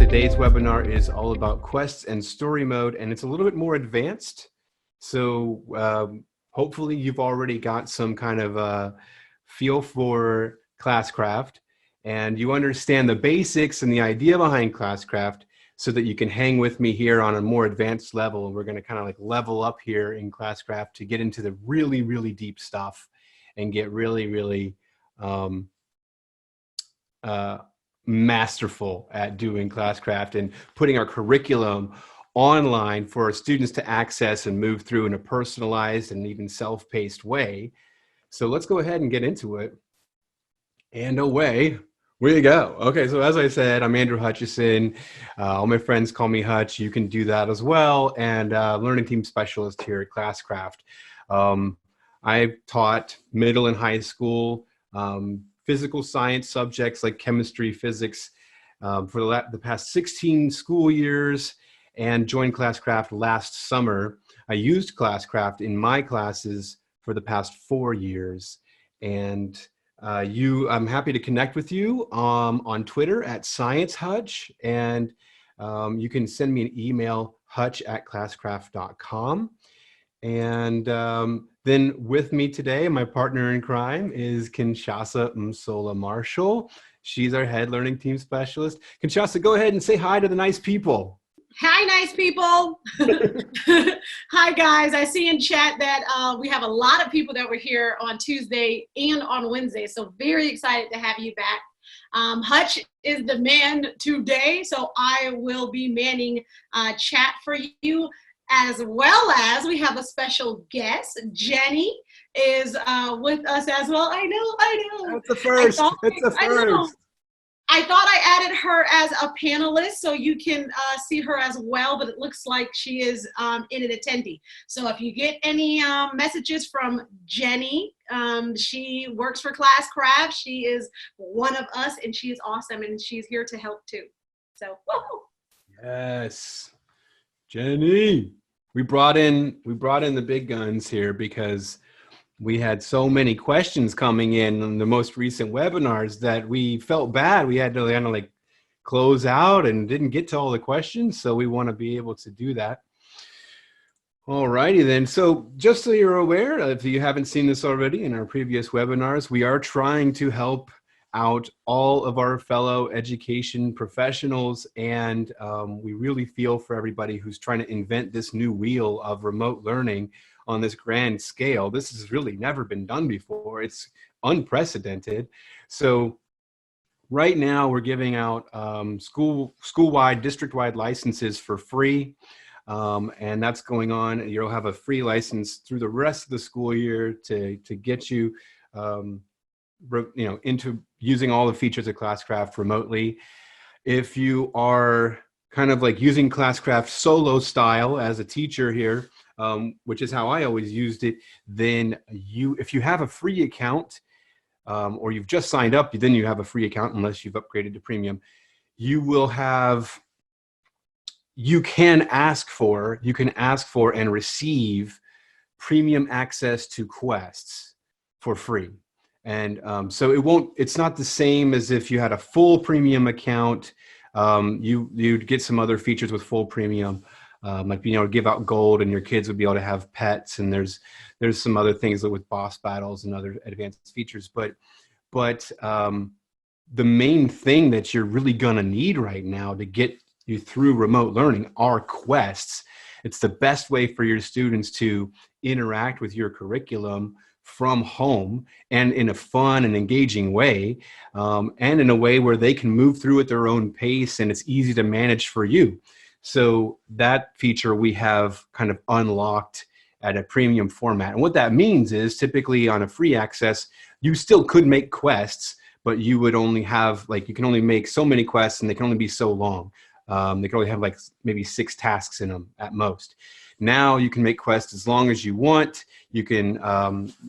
Today's webinar is all about quests and story mode, and it's a little bit more advanced. So hopefully you've already got some kind of feel for Classcraft, and you understand the basics and the idea behind Classcraft so that you can hang with me here on a more advanced level. And we're going to kind of like level up here in Classcraft to get into the really, really deep stuff and get really, really masterful at doing Classcraft and putting our curriculum online for our students to access and move through in a personalized and even self-paced way. So let's go ahead and get into it. And away we go. Okay, so as I said, I'm Andrew Hutchison. All my friends call me Hutch. You can do that as well. And learning team specialist here at Classcraft. I've taught middle and high school physical science subjects like chemistry, physics for the past 16 school years, and joined Classcraft last summer. I used Classcraft in my classes for the past 4 years. And I'm happy to connect with you on Twitter at ScienceHutch, and you can send me an email, hutch@classcraft.com. And then with me today, my partner in crime is Kinshasa Msola Marshall. She's our head learning team specialist. Kinshasa, go ahead and say hi to the nice people. Hi, nice people. Hi, guys. I see in chat that we have a lot of people that were here on Tuesday and on Wednesday. So very excited to have you back. Hutch is the man today, so I will be manning chat for you, as well as we have a special guest. Jenny is with us as well. I know. That's the first. That's the first. I thought I added her as a panelist so you can see her as well, but it looks like she is in an attendee. So if you get any messages from Jenny, she works for Classcraft. She is one of us, and she is awesome, and she's here to help too. So, woo-hoo. Yes, Jenny. We brought in the big guns here because we had so many questions coming in the most recent webinars that we felt bad. We had to kind of like close out and didn't get to all the questions. So we want to be able to do that. All righty then. So just so you're aware, if you haven't seen this already in our previous webinars, we are trying to help out all of our fellow education professionals. And we really feel for everybody who's trying to invent this new wheel of remote learning on this grand scale. This has really never been done before. It's unprecedented. So right now we're giving out school-wide, district-wide licenses for free. And that's going on. You'll have a free license through the rest of the school year to get you, into using all the features of Classcraft remotely. If you are kind of like using Classcraft solo style as a teacher here, which is how I always used it, then if you have a free account or you've just signed up, then you have a free account unless you've upgraded to premium. You can ask for and receive premium access to quests for free. And so it's not the same as if you had a full premium account. You'd get some other features with full premium. Like being able to give out gold, and your kids would be able to have pets, and there's some other things with boss battles and other advanced features. But the main thing that you're really gonna need right now to get you through remote learning are quests. It's the best way for your students to interact with your curriculum from home, and in a fun and engaging way, and in a way where they can move through at their own pace, and it's easy to manage for you. So that feature we have kind of unlocked at a premium format. And what that means is typically on a free access, you still could make quests, but you would only have, you can only make so many quests, and they can only be so long. They can only have maybe 6 tasks in them at most. Now you can make quests as long as you want. You can,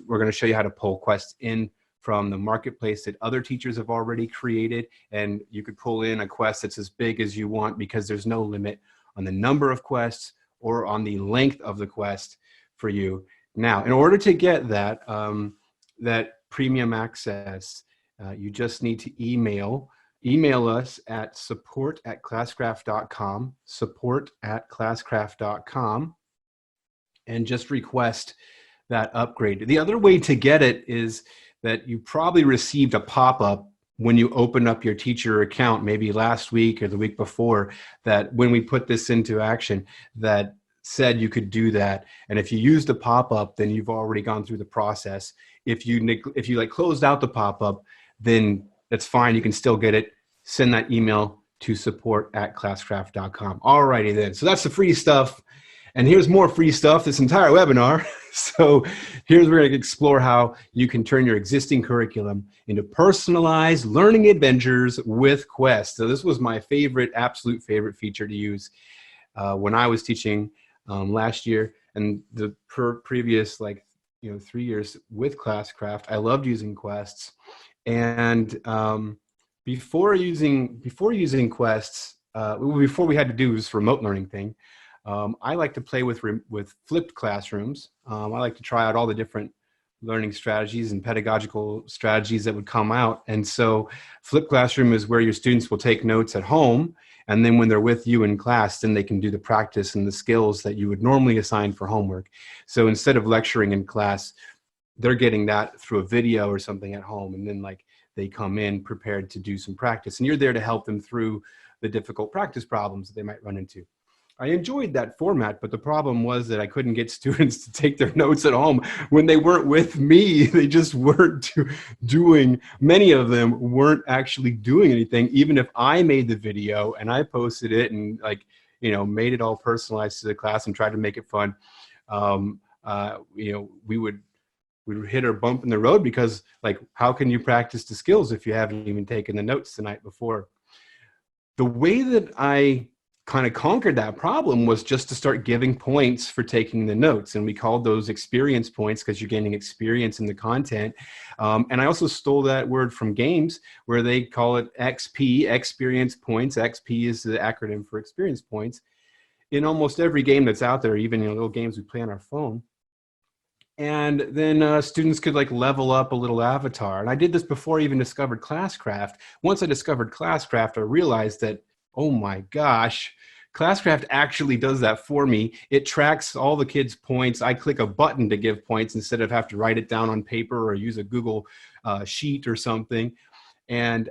we're going to show you how to pull quests in from the marketplace that other teachers have already created, and you could pull in a quest that's as big as you want because there's no limit on the number of quests or on the length of the quest for you. Now, in order to get that premium access, you just need to email email us at support@classcraft.com, support@classcraft.com, and just request that upgrade. The other way to get it is that you probably received a pop-up when you open up your teacher account, maybe last week or the week before, that when we put this into action, that said you could do that. And if you use the pop-up, then you've already gone through the process. If you like closed out the pop-up, then that's fine. You can still get it. Send that email to support@classcraft.com. Alrighty then. So that's the free stuff. And here's more free stuff this entire webinar. So we're going to explore how you can turn your existing curriculum into personalized learning adventures with Quest. So this was my absolute favorite feature to use when I was teaching last year, and the previous 3 years with Classcraft. I loved using Quests, and before using Quests, before we had to do this remote learning thing, I like to play with flipped classrooms. I like to try out all the different learning strategies and pedagogical strategies that would come out. And so flipped classroom is where your students will take notes at home, and then when they're with you in class, then they can do the practice and the skills that you would normally assign for homework. So instead of lecturing in class, they're getting that through a video or something at home, and then they come in prepared to do some practice, and you're there to help them through the difficult practice problems that they might run into. I enjoyed that format, but the problem was that I couldn't get students to take their notes at home when they weren't with me. They just weren't doing, many of them weren't actually doing anything, even if I made the video and I posted it and made it all personalized to the class and tried to make it fun. We would hit a bump in the road because how can you practice the skills if you haven't even taken the notes the night before? The way that I kind of conquered that problem was just to start giving points for taking the notes. And we called those experience points because you're gaining experience in the content. And I also stole that word from games where they call it XP, experience points. XP is the acronym for experience points. In almost every game that's out there, even little games we play on our phone. And then students could level up a little avatar. And I did this before I even discovered Classcraft. Once I discovered Classcraft, I realized that, oh my gosh, Classcraft actually does that for me. It tracks all the kids' points. I click a button to give points instead of have to write it down on paper or use a Google sheet or something. And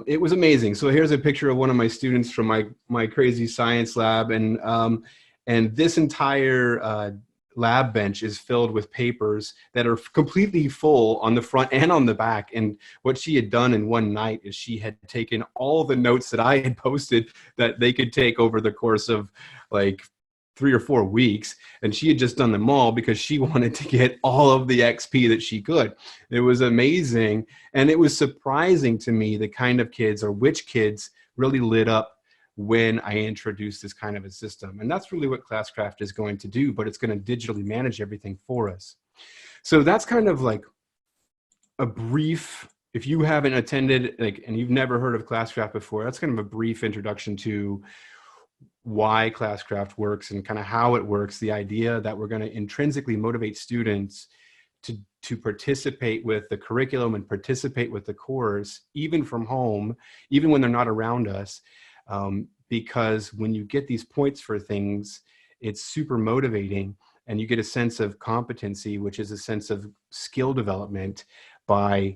it was amazing. So here's a picture of one of my students from my crazy science lab. And this entire lab bench is filled with papers that are completely full on the front and on the back. And what she had done in one night is she had taken all the notes that I had posted that they could take over the course of 3 or 4 weeks. And she had just done them all because she wanted to get all of the XP that she could. It was amazing. And it was surprising to me the kind of kids, or which kids really lit up when I introduced this kind of a system. And that's really what Classcraft is going to do, but it's going to digitally manage everything for us. So that's kind of a brief, if you haven't attended and you've never heard of Classcraft before, that's kind of a brief introduction to why Classcraft works and kind of how it works. The idea that we're going to intrinsically motivate students to participate with the curriculum and participate with the course, even from home, even when they're not around us. Because when you get these points for things, it's super motivating, and you get a sense of competency, which is a sense of skill development by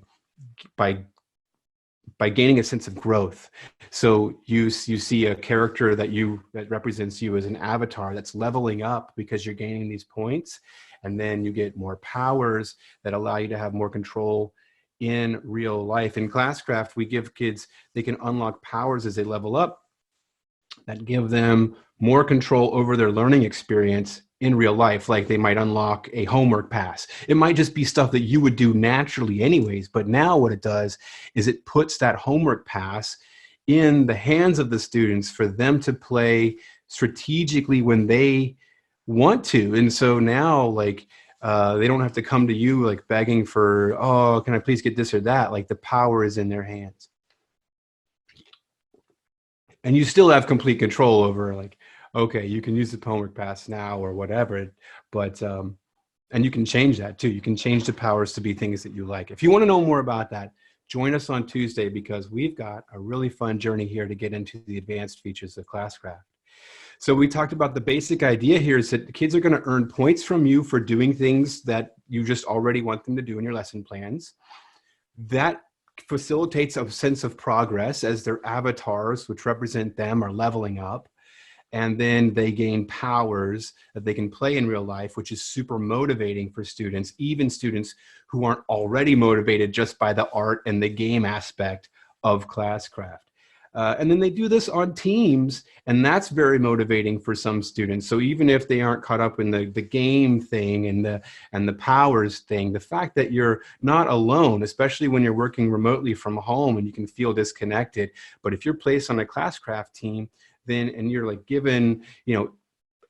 gaining a sense of growth. So you see a character that represents you as an avatar that's leveling up because you're gaining these points, and then you get more powers that allow you to have more control in real life. In Classcraft, we give kids, they can unlock powers as they level up that give them more control over their learning experience in real life. Like they might unlock a homework pass. It might just be stuff that you would do naturally anyways, but now what it does is it puts that homework pass in the hands of the students for them to play strategically when they want to. And so now they don't have to come to you begging for, oh, can I please get this or that? The power is in their hands. And you still have complete control over okay, you can use the homework pass now or whatever, but, and you can change that too. You can change the powers to be things that you like. If you want to know more about that, join us on Tuesday because we've got a really fun journey here to get into the advanced features of Classcraft. So we talked about the basic idea here is that the kids are going to earn points from you for doing things that you just already want them to do in your lesson plans. That facilitates a sense of progress as their avatars, which represent them, are leveling up. And then they gain powers that they can play in real life, which is super motivating for students, even students who aren't already motivated just by the art and the game aspect of Classcraft. And then they do this on teams, and that's very motivating for some students. So even if they aren't caught up in the game thing and the powers thing, the fact that you're not alone, especially when you're working remotely from home and you can feel disconnected, but if you're placed on a Classcraft team, then and you're like given,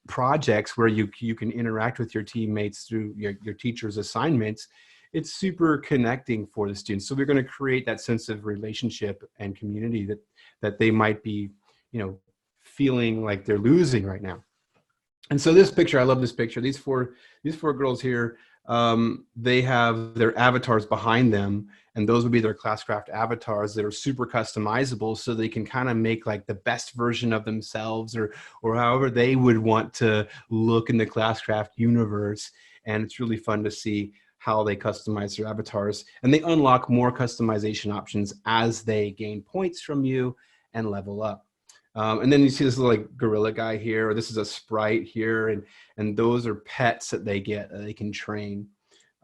projects where you can interact with your teammates through your teacher's assignments, it's super connecting for the students. So we're going to create that sense of relationship and community that they might be, feeling like they're losing right now. And so this picture, I love this picture. These four girls here, they have their avatars behind them, and those would be their Classcraft avatars that are super customizable, so they can kind of make like the best version of themselves or however they would want to look in the Classcraft universe. And it's really fun to see how they customize their avatars, and they unlock more customization options as they gain points from you and level up. And then you see this little like gorilla guy here, or this is a sprite here, and those are pets that they get that they can train,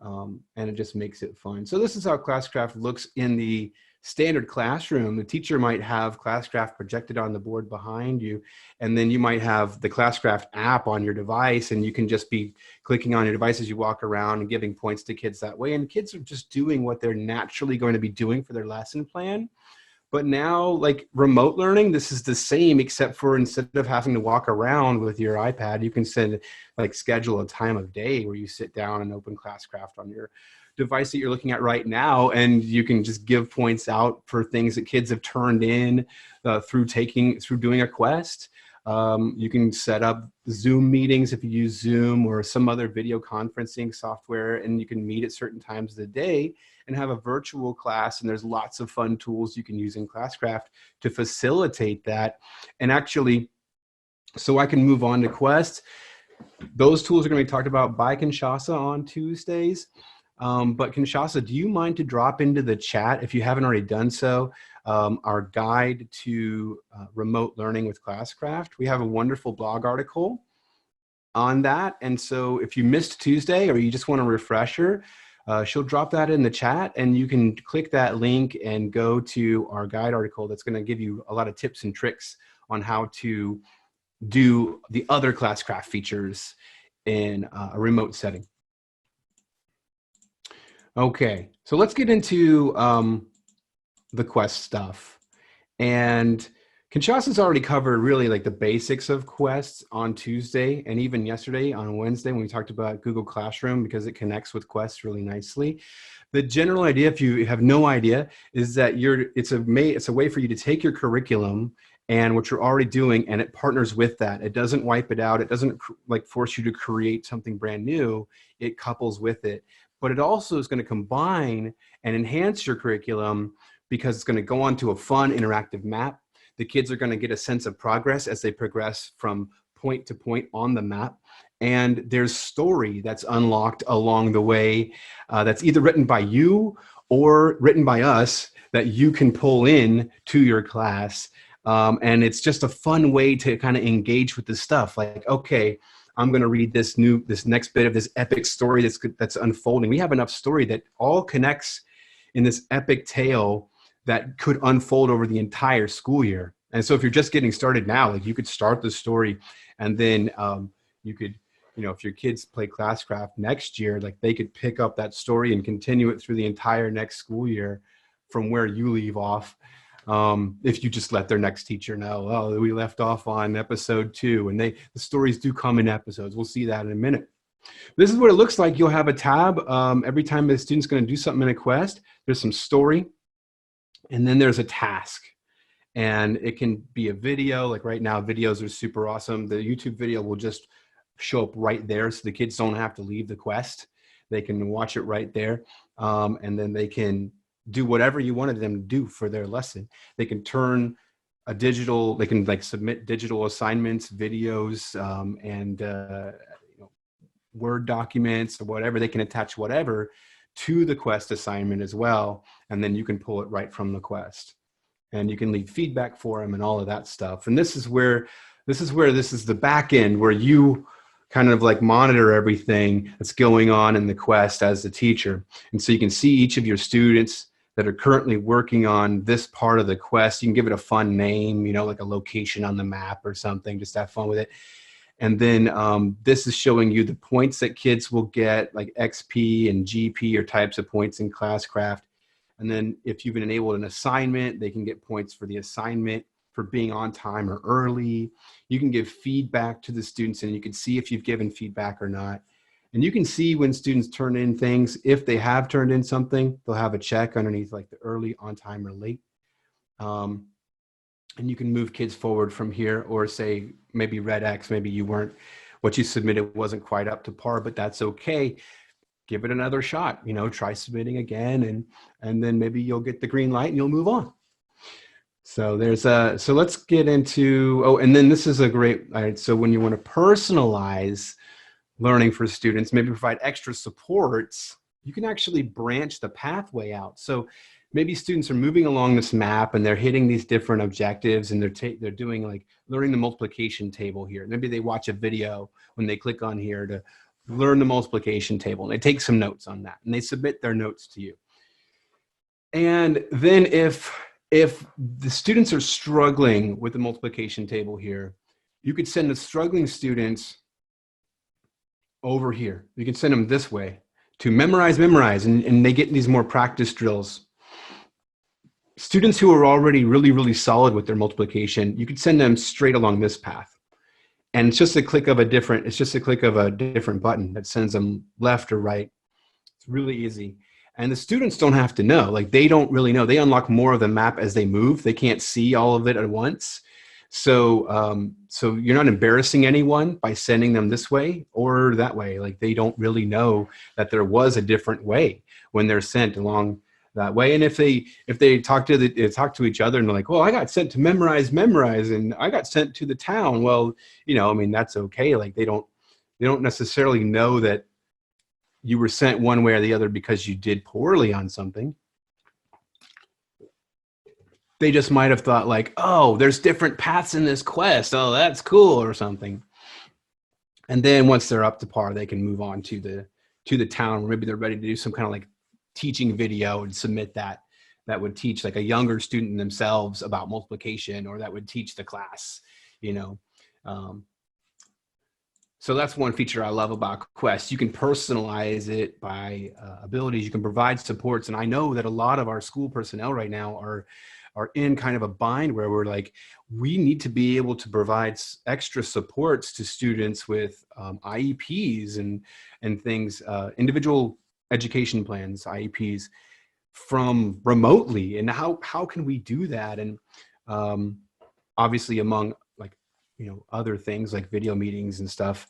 and it just makes it fun. So this is how Classcraft looks in the standard classroom. The teacher might have Classcraft projected on the board behind you, and then you might have the Classcraft app on your device, and you can just be clicking on your device as you walk around and giving points to kids that way. And kids are just doing what they're naturally going to be doing for their lesson plan. But now, like remote learning, this is the same, except for instead of having to walk around with your iPad, you can schedule a time of day where you sit down and open Classcraft on your device that you're looking at right now, and you can just give points out for things that kids have turned in through doing a quest. You can set up Zoom meetings if you use Zoom or some other video conferencing software, and you can meet at certain times of the day and have a virtual class. And there's lots of fun tools you can use in Classcraft to facilitate that. And actually, so I can move on to Quest. Those tools are going to be talked about by Kinshasa on Tuesdays. But Kinshasa, do you mind to drop into the chat, if you haven't already done so, our guide to remote learning with Classcraft? We have a wonderful blog article on that. And so if you missed Tuesday or you just want a refresher, she'll drop that in the chat, and you can click that link and go to our guide article that's going to give you a lot of tips and tricks on how to do the other Classcraft features in a remote setting. Okay, so let's get into the Quest stuff. And Kinshasa's already covered really like the basics of Quests on Tuesday, and even yesterday on Wednesday when we talked about Google Classroom, because it connects with Quests really nicely. The general idea, if you have no idea, is that it's a way for you to take your curriculum and what you're already doing, and it partners with that. It doesn't wipe it out. It doesn't like force you to create something brand new. It couples with it. But it also is going to combine and enhance your curriculum because it's going to go onto a fun interactive map. The kids are going to get a sense of progress as they progress from point to point on the map. And there's story that's unlocked along the way that's either written by you or written by us that you can pull in to your class. And it's just a fun way to kind of engage with the stuff. Like, okay, I'm going to read this next bit of this epic story that's unfolding. We have enough story that all connects in this epic tale that could unfold over the entire school year. And so if you're just getting started now, like you could start the story, and then you could, if your kids play Classcraft next year, like they could pick up that story and continue it through the entire next school year from where you leave off. If you just let their next teacher know, oh, we left off on episode 2, and the stories do come in episodes. We'll see that in a minute. This is what it looks like. You'll have a tab every time the student's going to do something in a quest. There's some story, and then there's a task. And it can be a video. Like right now, videos are super awesome. The YouTube video will just show up right there, so the kids don't have to leave the quest. They can watch it right there, and then they can do whatever you wanted them to do for their lesson. They can turn they can like submit digital assignments, videos, and you know, Word documents or whatever. They can attach whatever to the Quest assignment as well. And then you can pull it right from the Quest. And you can leave feedback for them and all of that stuff. And this is the back end where you kind of like monitor everything that's going on in the Quest as the teacher. And so you can see each of your students that are currently working on this part of the Quest. You can give it a fun name, you know, like a location on the map or something, just have fun with it. And then this is showing you the points that kids will get, like XP and GP or types of points in Classcraft. And then if you've enabled an assignment, they can get points for the assignment, for being on time or early. You can give feedback to the students and you can see if you've given feedback or not. And you can see when students turn in things, if they have turned in something, they'll have a check underneath like the early, on time, or late. And you can move kids forward from here, or say maybe red X, maybe you weren't, what you submitted wasn't quite up to par, but that's okay. Give it another shot, you know, try submitting again, and then maybe you'll get the green light and you'll move on. So so let's get into, oh, and then this is a great, all right, so when you want to personalize learning for students, maybe provide extra supports, you can actually branch the pathway out. So maybe students are moving along this map and they're hitting these different objectives, and they're doing like learning the multiplication table here. Maybe they watch a video when they click on here to learn the multiplication table, and they take some notes on that and they submit their notes to you. And then if the students are struggling with the multiplication table here, you could send the struggling students over here. You can send them this way to memorize, and they get these more practice drills. Students who are already really, really solid with their multiplication, you could send them straight along this path. And it's just a click of a different button that sends them left or right. It's really easy. And the students don't have to know, like they don't really know. They unlock more of the map as they move. They can't see all of it at once. So, so you're not embarrassing anyone by sending them this way or that way. Like they don't really know that there was a different way when they're sent along that way. And if they talk to each other and they're like, well, I got sent to memorize, and I got sent to the town. Well, you know, I mean, that's okay. Like they don't necessarily know that you were sent one way or the other because you did poorly on something. They just might have thought like, oh, there's different paths in this quest. Oh, that's cool or something. And then once they're up to par, they can move on to the town. Maybe they're ready to do some kind of like teaching video and submit that would teach like a younger student themselves about multiplication, or that would teach the class, you know. So that's one feature I love about Quest. You can personalize it by abilities. You can provide supports. And I know that a lot of our school personnel right now are in kind of a bind where we're like, we need to be able to provide extra supports to students with IEPs and things, individual education plans, IEPs, from remotely. And how can we do that? And obviously among like, you know, other things like video meetings and stuff,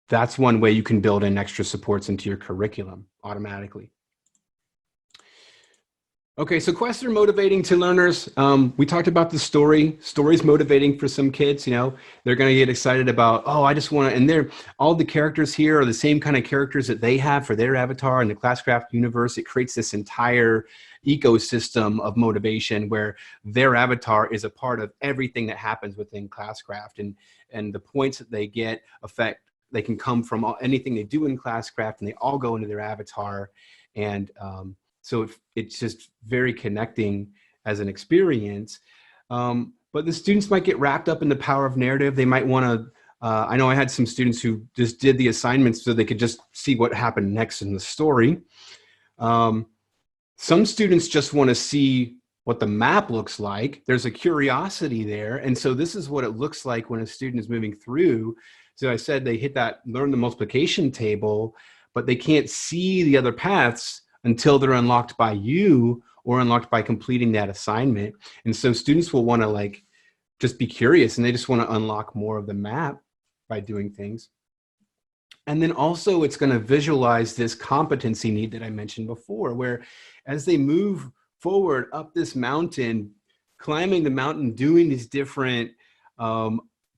that's one way you can build in extra supports into your curriculum automatically. Okay, so quests are motivating to learners. We talked about the story. Story's motivating for some kids, you know. They're gonna get excited about, oh, I just wanna, and all the characters here are the same kind of characters that they have for their avatar in the Classcraft universe. It creates this entire ecosystem of motivation where their avatar is a part of everything that happens within Classcraft, and the points that they get they can come from anything they do in Classcraft, and they all go into their avatar. And so it's just very connecting as an experience. But the students might get wrapped up in the power of narrative. They might want to, I know I had some students who just did the assignments so they could just see what happened next in the story. Some students just want to see what the map looks like. There's a curiosity there. And so this is what it looks like when a student is moving through. So I said they hit that learn the multiplication table, but they can't see the other paths until they're unlocked by you or unlocked by completing that assignment. And so students will want to like just be curious, and they just want to unlock more of the map by doing things. And then also it's going to visualize this competency need that I mentioned before, where as they move forward up this mountain, climbing the mountain, doing these different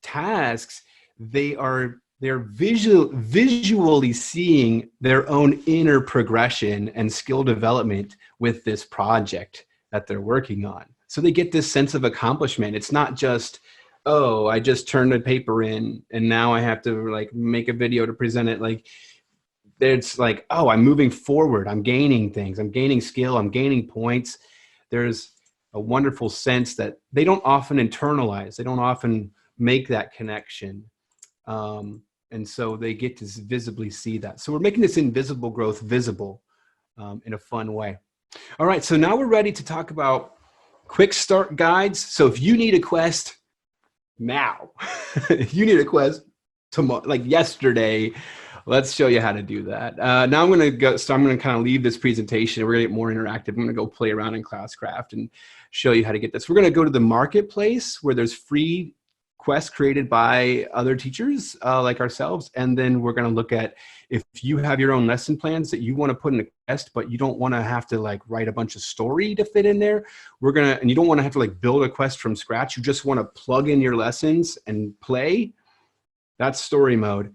tasks, they're visually seeing their own inner progression and skill development with this project that they're working on. So they get this sense of accomplishment. It's not just, oh, I just turned the paper in and now I have to like make a video to present it. Like, it's like, oh, I'm moving forward. I'm gaining things. I'm gaining skill. I'm gaining points. There's a wonderful sense that they don't often internalize. They don't often make that connection. And so they get to visibly see that. So we're making this invisible growth visible in a fun way. All right, so now we're ready to talk about quick start guides. So if you need a quest now, if you need a quest tomorrow, like yesterday, let's show you how to do that. Now I'm going to go, so I'm going to kind of leave this presentation. We're going to get more interactive. I'm going to go play around in Classcraft and show you how to get this. We're going to go to the marketplace where there's free quests created by other teachers like ourselves. And then we're going to look at if you have your own lesson plans that you want to put in a quest, but you don't want to have to like write a bunch of story to fit in there. And you don't want to have to like build a quest from scratch. You just want to plug in your lessons and play. That's story mode.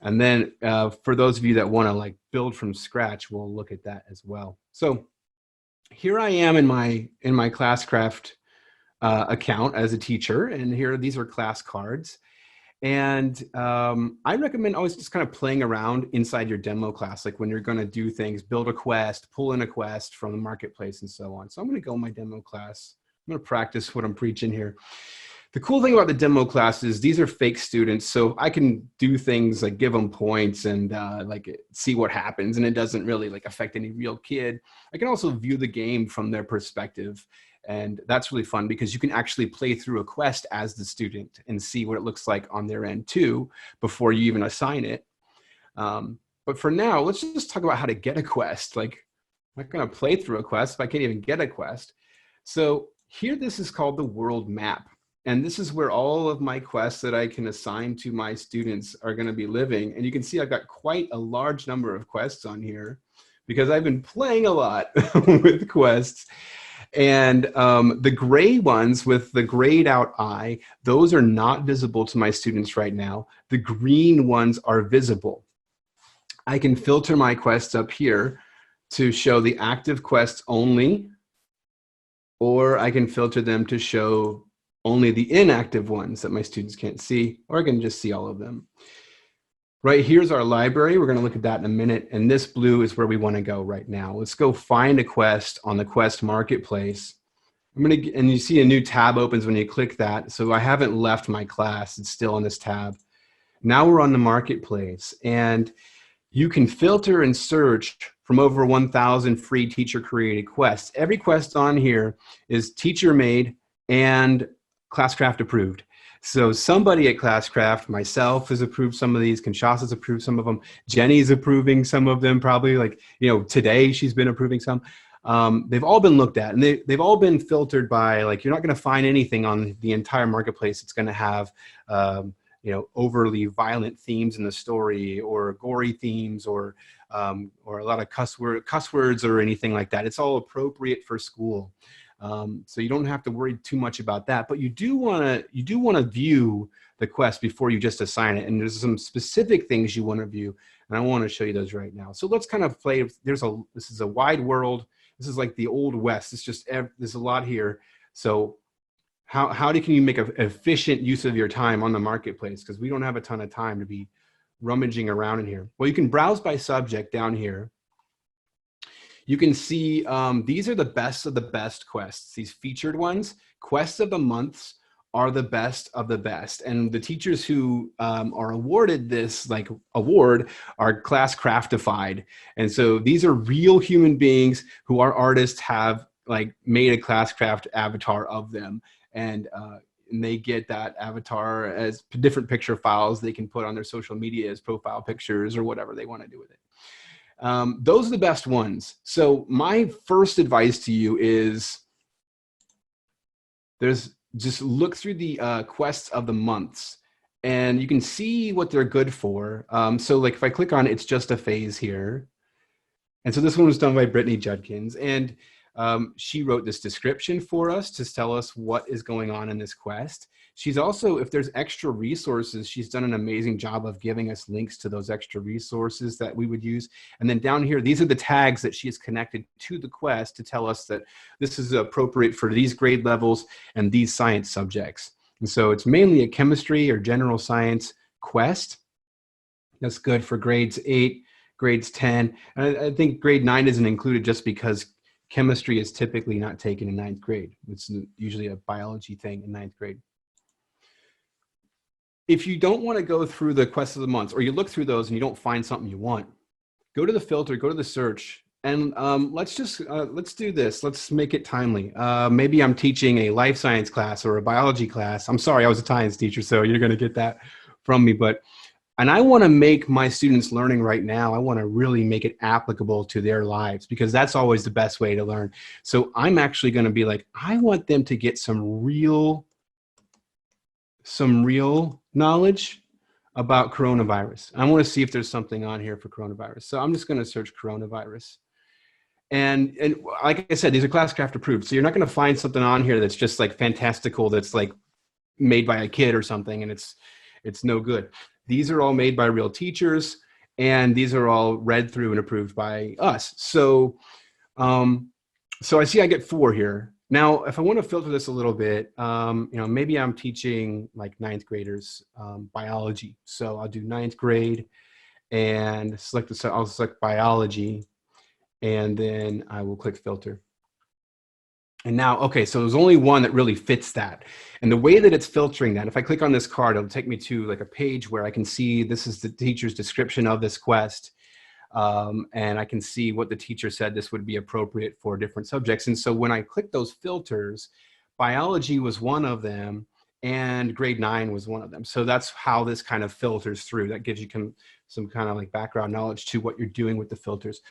And then for those of you that want to like build from scratch, we'll look at that as well. So here I am in my Classcraft account as a teacher, and here these are class cards. And I recommend always just kind of playing around inside your demo class, like when you're going to do things, build a quest, pull in a quest from the marketplace and so on. So I'm going to go in my demo class. I'm going to practice what I'm preaching here. The cool thing about the demo class is these are fake students, so I can do things like give them points and like see what happens, and it doesn't really like affect any real kid. I can also view the game from their perspective, and that's really fun because you can actually play through a quest as the student and see what it looks like on their end too before you even assign it. But for now, let's just talk about how to get a quest. Like, I'm not going to play through a quest if I can't even get a quest. So here, this is called the world map. And this is where all of my quests that I can assign to my students are going to be living. And you can see I've got quite a large number of quests on here because I've been playing a lot with quests. And the gray ones with the grayed out eye, those are not visible to my students right now. The green ones are visible. I can filter my quests up here to show the active quests only, or I can filter them to show only the inactive ones that my students can't see, or I can just see all of them. Right here's our library. We're going to look at that in a minute. And this blue is where we want to go right now. Let's go find a quest on the Quest Marketplace. And you see a new tab opens when you click that. So I haven't left my class. It's still on this tab. Now we're on the Marketplace, and you can filter and search from over 1,000 free teacher created quests. Every quest on here is teacher made and Classcraft approved. So somebody at Classcraft, myself, has approved some of these. Kinshasa's approved some of them. Jenny's approving some of them, probably. Like, you know, today she's been approving some. They've all been looked at, and they've all been filtered by, like, you're not going to find anything on the entire marketplace that's going to have, you know, overly violent themes in the story, or gory themes, or a lot of cuss words or anything like that. It's all appropriate for school. So you don't have to worry too much about that, but you do want to view the quest before you just assign it. And there's some specific things you want to view, and I want to show you those right now. So let's kind of play. This is a wide world. This is like the old West. It's just, there's a lot here. So how can you make an efficient use of your time on the marketplace? Because we don't have a ton of time to be rummaging around in here. Well, you can browse by subject down here. You can see these are the best of the best quests, these featured ones. Quests of the months are the best of the best. And the teachers who are awarded this award are Classcraftified. And so these are real human beings who our artists have made a Classcraft avatar of them. And they get that avatar as different picture files they can put on their social media as profile pictures or whatever they want to do with it. Those are the best ones. So my first advice to you is just look through the quests of the months and you can see what they're good for. So like if I click on It's Just a Phase here, and so this one was done by Brittany Judkins, and she wrote this description for us to tell us what is going on in this quest. She's also, if there's extra resources, she's done an amazing job of giving us links to those extra resources that we would use. And then down here, these are the tags that she has connected to the quest to tell us that this is appropriate for these grade levels and these science subjects. And so it's mainly a chemistry or general science quest. That's good for grades 8, grades 10. And I think grade 9 isn't included just because chemistry is typically not taken in 9th grade. It's usually a biology thing in 9th grade. If you don't want to go through the quests of the months, or you look through those and you don't find something you want, go to the filter, go to the search, and let's do this. Let's make it timely. Maybe I'm teaching a life science class or a biology class. I'm sorry, I was a science teacher, so you're going to get that from me. And I want to make my students learning right now, I want to really make it applicable to their lives, because that's always the best way to learn. So I'm actually going to be like, I want them to get some real knowledge about coronavirus. I want to see if there's something on here for coronavirus. So I'm just going to search coronavirus. And like I said, these are Classcraft approved. So you're not going to find something on here that's just like fantastical, that's like made by a kid or something, and it's no good. These are all made by real teachers, and these are all read through and approved by us. So, so I see I get 4 here. Now, if I want to filter this a little bit, maybe I'm teaching like 9th graders biology. So I'll do 9th grade and I'll select biology, and then I will click filter. And now, okay, so there's only one that really fits that. And the way that it's filtering that, if I click on this card, it'll take me to like a page where I can see this is the teacher's description of this quest. And I can see what the teacher said this would be appropriate for different subjects. And so when I click those filters, biology was one of them, and grade 9 was one of them. So that's how this kind of filters through. That gives you some kind of like background knowledge to what you're doing with the filters.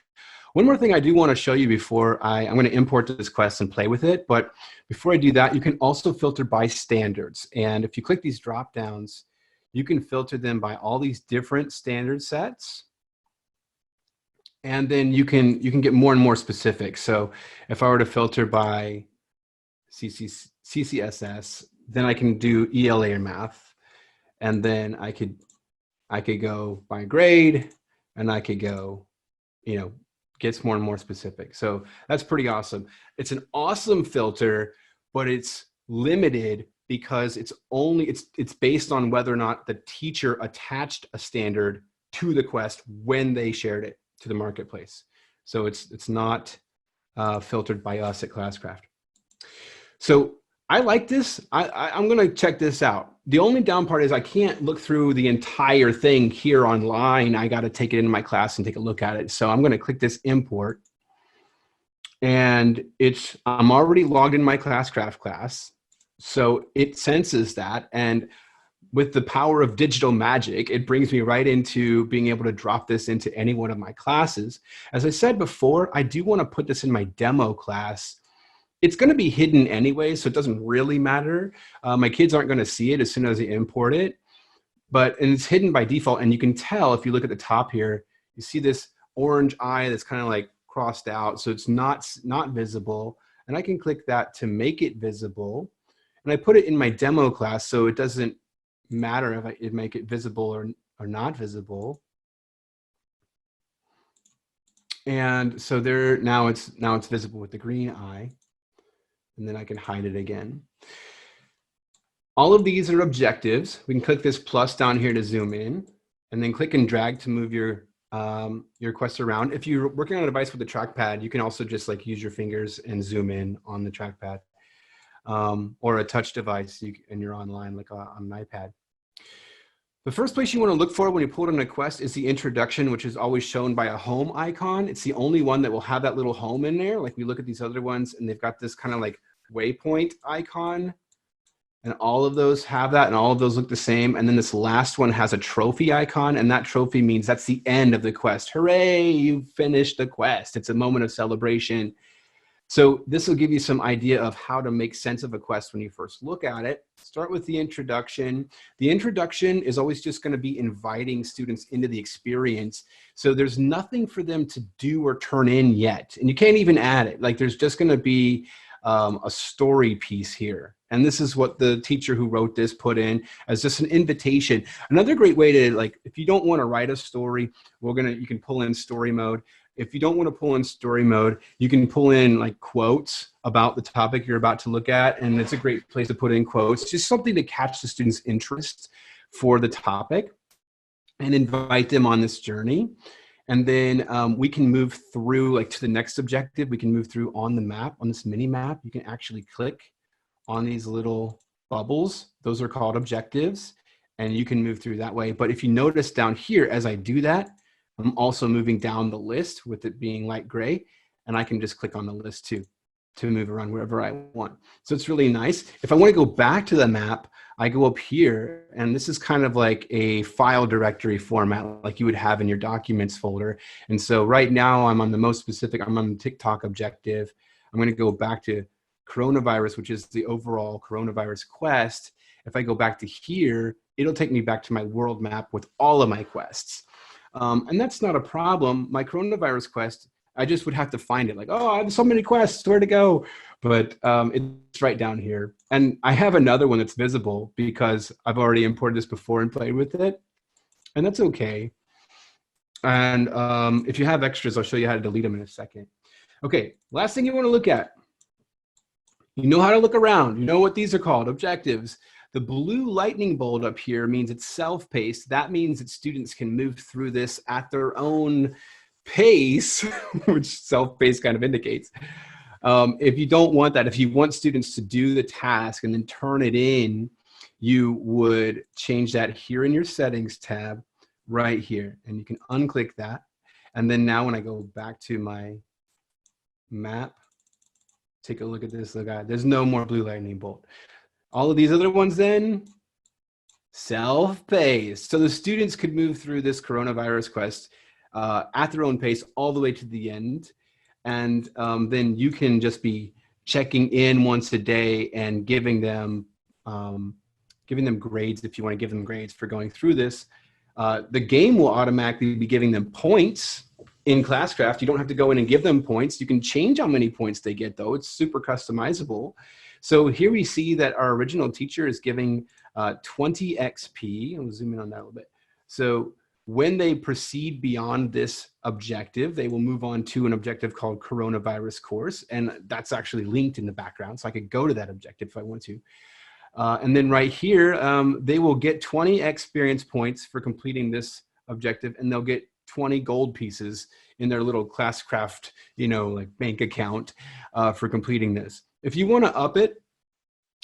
One more thing I do want to show you before I'm going to import this quest and play with it. But before I do that, you can also filter by standards. And if you click these drop downs, you can filter them by all these different standard sets. And then you can get more and more specific. So if I were to filter by CCSS, then I can do ELA or math. And then I could go by grade, and I could go, gets more and more specific. So that's pretty awesome. It's an awesome filter, but it's limited because it's based on whether or not the teacher attached a standard to the quest when they shared it to the marketplace. So it's not filtered by us at Classcraft. So I like this. I'm going to check this out. The only down part is I can't look through the entire thing here online. I got to take it into my class and take a look at it. So I'm going to click this import, and I'm already logged in my Classcraft class. So it senses that, and with the power of digital magic, it brings me right into being able to drop this into any one of my classes. As I said before, I do want to put this in my demo class. It's going to be hidden anyway, so it doesn't really matter. My kids aren't going to see it as soon as they import it, and it's hidden by default. And you can tell if you look at the top here, you see this orange eye that's kind of like crossed out, so it's not visible. And I can click that to make it visible, and I put it in my demo class, so it doesn't matter if I make it visible or not visible. And so now it's visible with the green eye. And then I can hide it again. All of these are objectives. We can click this plus down here to zoom in, and then click and drag to move your quest around. If you're working on a device with a trackpad, you can also just like use your fingers and zoom in on the trackpad, or a touch device and you're online like on an iPad. The first place you want to look for when you pull it on a quest is the introduction, which is always shown by a home icon. It's the only one that will have that little home in there. Like we look at these other ones, and they've got this kind of like waypoint icon, and all of those have that, and all of those look the same. And then this last one has a trophy icon, and that trophy means that's the end of the quest. Hooray, you finished the quest. It's a moment of celebration. So this will give you some idea of how to make sense of a quest when you first look at it. Start with the introduction. The introduction is always just going to be inviting students into the experience. So there's nothing for them to do or turn in yet. And you can't even add it. Like there's just going to be a story piece here. And this is what the teacher who wrote this put in as just an invitation. Another great way to, like, if you don't want to write a story, you can pull in story mode. If you don't want to pull in story mode, you can pull in like quotes about the topic you're about to look at. And it's a great place to put in quotes, just something to catch the students' interest for the topic and invite them on this journey. And then we can move through like to the next objective. We can move through on the map, on this mini map. You can actually click on these little bubbles. Those are called objectives. And you can move through that way. But if you notice down here, as I do that, I'm also moving down the list with it being light gray. And I can just click on the list too to move around wherever I want. So it's really nice. If I want to go back to the map, I go up here, and this is kind of like a file directory format like you would have in your documents folder. And so right now I'm on the most specific, I'm on the TikTok objective. I'm going to go back to coronavirus, which is the overall coronavirus quest. If I go back to here, it'll take me back to my world map with all of my quests. And that's not a problem. My coronavirus quest, I just would have to find it. Like, oh, I have so many quests, where to go? But it's right down here. And I have another one that's visible because I've already imported this before and played with it. And that's okay. And if you have extras, I'll show you how to delete them in a second. Okay, last thing you want to look at. You know how to look around. You know what these are called, objectives. The blue lightning bolt up here means it's self-paced. That means that students can move through this at their own pace, which self-paced kind of indicates. If you don't want that, if you want students to do the task and then turn it in, you would change that here in your settings tab right here. And you can unclick that. And then now when I go back to my map, take a look at this. Look at it. There's no more blue lightning bolt. All of these other ones then, self-paced. So the students could move through this coronavirus quest at their own pace all the way to the end. And then you can just be checking in once a day and giving them grades if you want to give them grades for going through this. The game will automatically be giving them points in Classcraft. You don't have to go in and give them points. You can change how many points they get, though. It's super customizable. So here we see that our original teacher is giving 20 XP. I'll zoom in on that a little bit. So when they proceed beyond this objective, they will move on to an objective called coronavirus course. And that's actually linked in the background. So I could go to that objective if I want to. And then right here, they will get 20 experience points for completing this objective, and they'll get 20 gold pieces in their little Classcraft, like bank account for completing this. If you want to up it,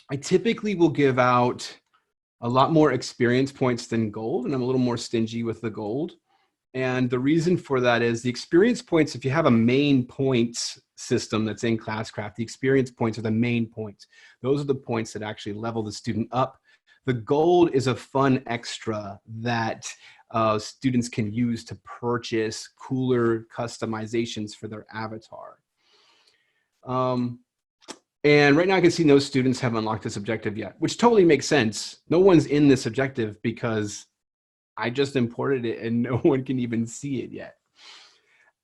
I typically will give out a lot more experience points than gold, and I'm a little more stingy with the gold. And the reason for that is the experience points, if you have a main points system that's in Classcraft, the experience points are the main points. Those are the points that actually level the student up. The gold is a fun extra that students can use to purchase cooler customizations for their avatar. And right now I can see no students have unlocked this objective yet, which totally makes sense. No one's in this objective because I just imported it and no one can even see it yet.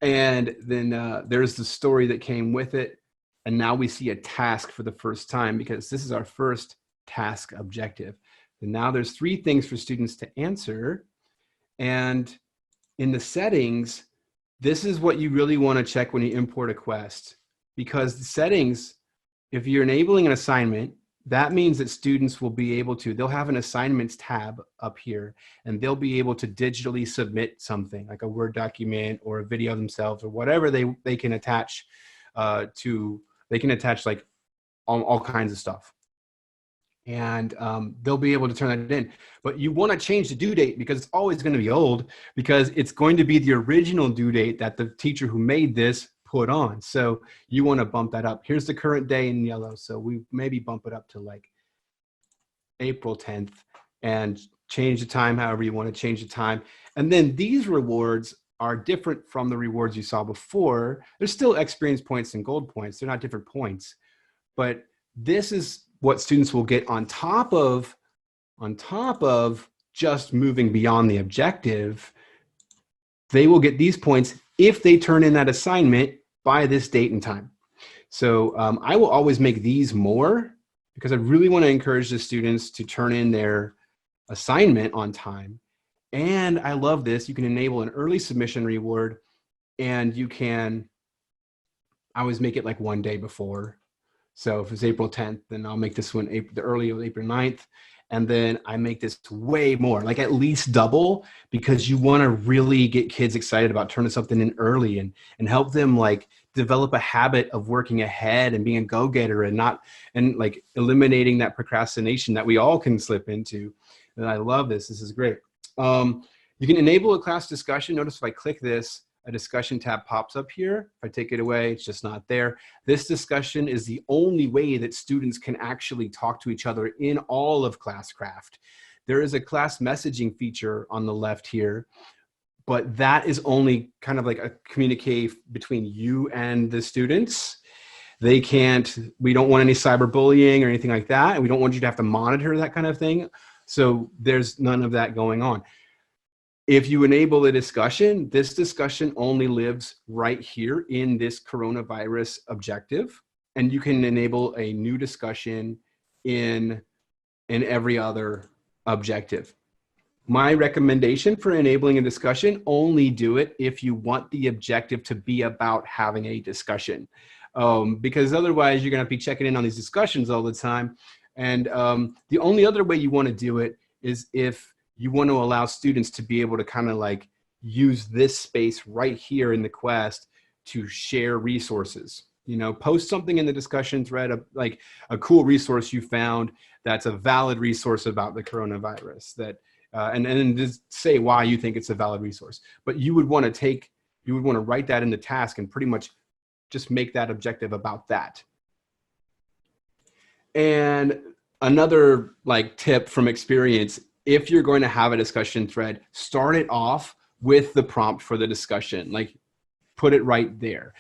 And then there's the story that came with it. And now we see a task for the first time because this is our first task objective. And now there's 3 things for students to answer. And in the settings, this is what you really want to check when you import a quest, because the settings, if you're enabling an assignment, that means that students will be able to, they'll have an assignments tab up here, and they'll be able to digitally submit something like a Word document or a video themselves or whatever they can attach they can attach like all kinds of stuff. And they'll be able to turn that in. But you want to change the due date because it's always going to be old, because it's going to be the original due date that the teacher who made this put on. So you want to bump that up. Here's the current day in yellow. So we maybe bump it up to like April 10th and change the time however you want to change the time. And then these rewards are different from the rewards you saw before. There's still experience points and gold points. They're not different points, but this is what students will get on top of just moving beyond the objective. They will get these points if they turn in that assignment by this date and time. So I will always make these more because I really want to encourage the students to turn in their assignment on time. And I love this. You can enable an early submission reward, and you can, I always make it like one day before. So if it's April 10th, then I'll make this one the early of April 9th. And then I make this way more, like at least double, because you want to really get kids excited about turning something in early and help them like develop a habit of working ahead and being a go-getter and like eliminating that procrastination that we all can slip into. And I love this. This is great. You can enable a class discussion. Notice if I click this, a discussion tab pops up here. If I take it away, it's just not there. This discussion is the only way that students can actually talk to each other in all of Classcraft. There is a class messaging feature on the left here, but that is only kind of like a communique between you and the students. We don't want any cyberbullying or anything like that, and we don't want you to have to monitor that kind of thing. So there's none of that going on. If you enable a discussion, this discussion only lives right here in this coronavirus objective, and you can enable a new discussion in every other objective. My recommendation for enabling a discussion, only do it if you want the objective to be about having a discussion, because otherwise you're gonna have to be checking in on these discussions all the time. And the only other way you want to do it is if you want to allow students to be able to kind of like use this space right here in the quest to share resources. You know, post something in the discussion thread, like a cool resource you found that's a valid resource about the coronavirus, that and then just say why you think it's a valid resource. But you would want to write that in the task and pretty much just make that objective about that. And another like tip from experience, if you're going to have a discussion thread, start it off with the prompt for the discussion, like put it right there.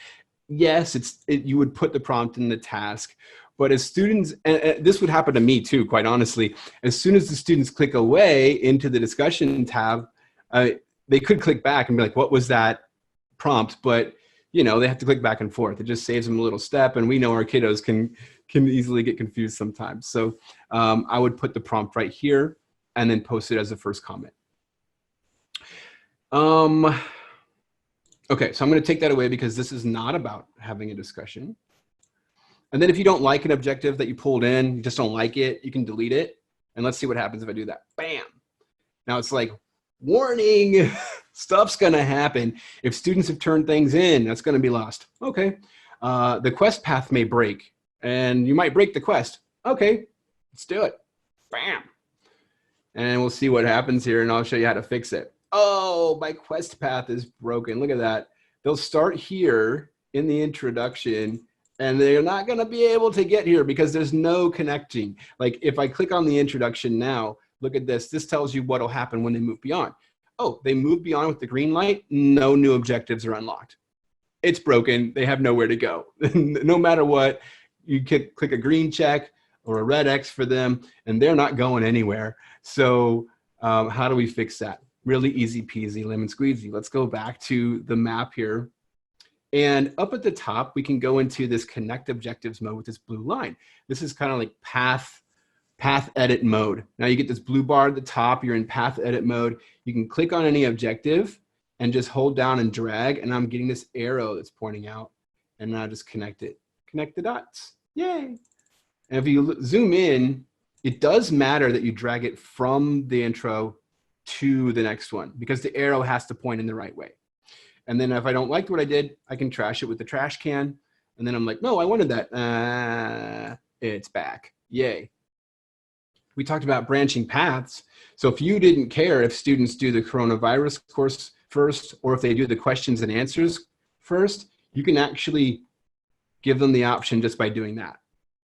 Yes, you would put the prompt in the task, but as students, and this would happen to me too, quite honestly, as soon as the students click away into the discussion tab, they could click back and be like, what was that prompt? But you know, they have to click back and forth. It just saves them a little step, and we know our kiddos can easily get confused sometimes. So I would put the prompt right here and then post it as the first comment. Okay, so I'm going to take that away because this is not about having a discussion. And then if you don't like an objective that you pulled in, you just don't like it, you can delete it. And let's see what happens if I do that. Bam. Now it's like, warning, stuff's going to happen. If students have turned things in, that's going to be lost. Okay. The quest path may break, and you might break the quest. Okay, let's do it. Bam. And we'll see what happens here, and I'll show you how to fix it. Oh, my quest path is broken. Look at that. They'll start here in the introduction, and they're not going to be able to get here because there's no connecting. Like if I click on the introduction now, look at this. This tells you what will happen when they move beyond. Oh, they move beyond with the green light. No new objectives are unlocked. It's broken. They have nowhere to go. No matter what, you click a green check or a red X for them, and they're not going anywhere. So how do we fix that? Really easy peasy, lemon squeezy. Let's go back to the map here. And up at the top, we can go into this connect objectives mode with this blue line. This is kind of like path edit mode. Now you get this blue bar at the top, you're in path edit mode. You can click on any objective and just hold down and drag, and I'm getting this arrow that's pointing out, and now just connect it. Connect the dots, yay. And if you zoom in, it does matter that you drag it from the intro to the next one because the arrow has to point in the right way. And then if I don't like what I did, I can trash it with the trash can. And then I'm like, no, I wanted that. It's back, yay. We talked about branching paths. So if you didn't care if students do the coronavirus course first, or if they do the questions and answers first, you can actually give them the option just by doing that.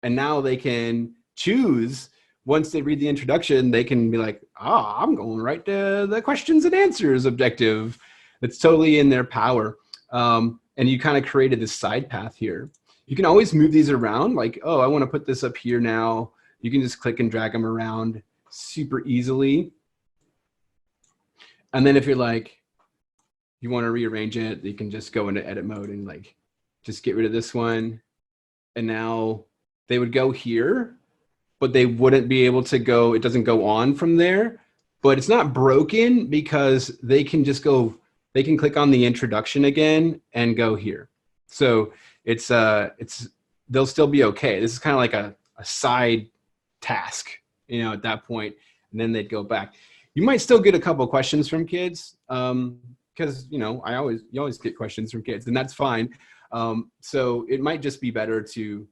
And now they can choose, once they read the introduction, they can be like, I'm going right to the questions and answers objective. It's totally in their power. And you kind of created this side path here. You can always move these around, like, oh, I want to put this up here now. You can just click and drag them around super easily. And then if you're like, you want to rearrange it, you can just go into edit mode and like, just get rid of this one. And now they would go here, but they wouldn't be able to go, it doesn't go on from there, but it's not broken because they can just go, they can click on the introduction again and go here. So they'll still be okay. This is kind of like a side task, you know, at that point, and then they'd go back. You might still get a couple of questions from kids, because, you know, you always get questions from kids, and that's fine. So it might just be better to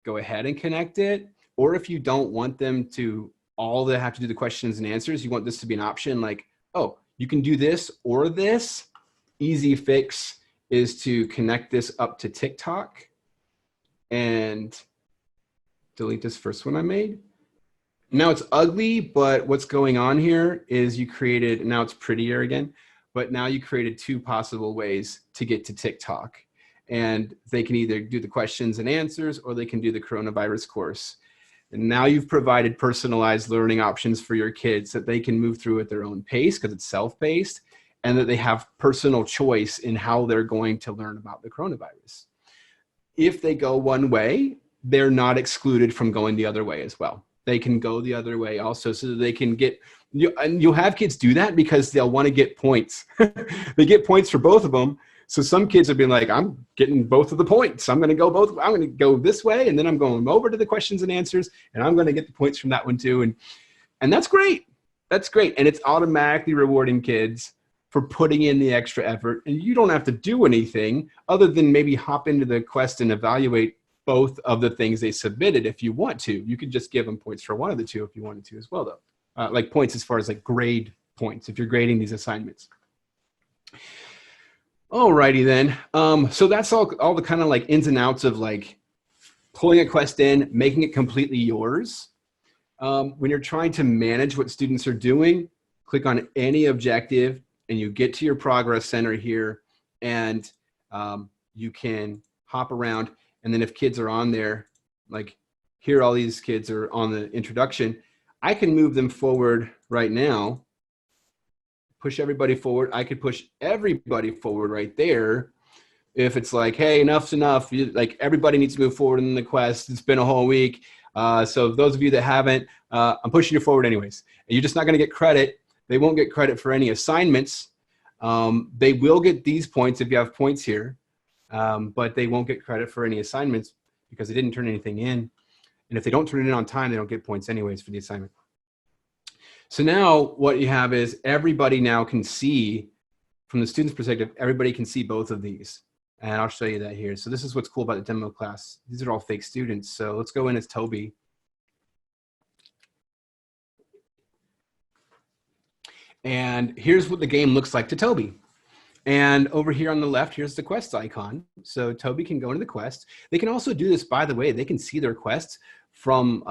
go ahead and connect it. Or if you don't want them to, all they have to do the questions and answers, you want this to be an option like, oh, you can do this or this. Easy fix is to connect this up to TikTok and delete this first one I made. Now it's ugly, but what's going on here is you created, now it's prettier again, but now you created two possible ways to get to TikTok. And they can either do the questions and answers, or they can do the coronavirus course. And now you've provided personalized learning options for your kids that they can move through at their own pace because it's self-paced, and that they have personal choice in how they're going to learn about the coronavirus. If they go one way, they're not excluded from going the other way as well. They can go the other way also, so that they can get, and you'll have kids do that because they'll want to get points. They get points for both of them. So some kids have been like, I'm getting both of the points. I'm going to go both. I'm going to go this way, and then I'm going over to the questions and answers, and I'm going to get the points from that one too. And that's great. That's great. And it's automatically rewarding kids for putting in the extra effort. And you don't have to do anything other than maybe hop into the quest and evaluate both of the things they submitted if you want to. You could just give them points for one of the two if you wanted to as well, though. Like points as far as like grade points if you're grading these assignments. Alrighty then. So that's all the kind of like ins and outs of like pulling a quest in, making it completely yours. When you're trying to manage what students are doing, click on any objective and you get to your progress center here, and you can hop around. And then if kids are on there, like here, all these kids are on the introduction, I can move them forward right now. Push everybody forward. I could push everybody forward right there. If it's like, hey, enough's enough. Like everybody needs to move forward in the quest. It's been a whole week. So those of you that haven't, I'm pushing you forward anyways. And you're just not going to get credit. They won't get credit for any assignments. They will get these points if you have points here, but they won't get credit for any assignments because they didn't turn anything in. And if they don't turn it in on time, they don't get points anyways for the assignment. So now what you have is everybody now can see, from the student's perspective, everybody can see both of these. And I'll show you that here. So this is what's cool about the demo class. These are all fake students. So let's go in as Toby. And here's what the game looks like to Toby. And over here on the left, here's the quest icon. So Toby can go into the quest. They can also do this, by the way, they can see their quests from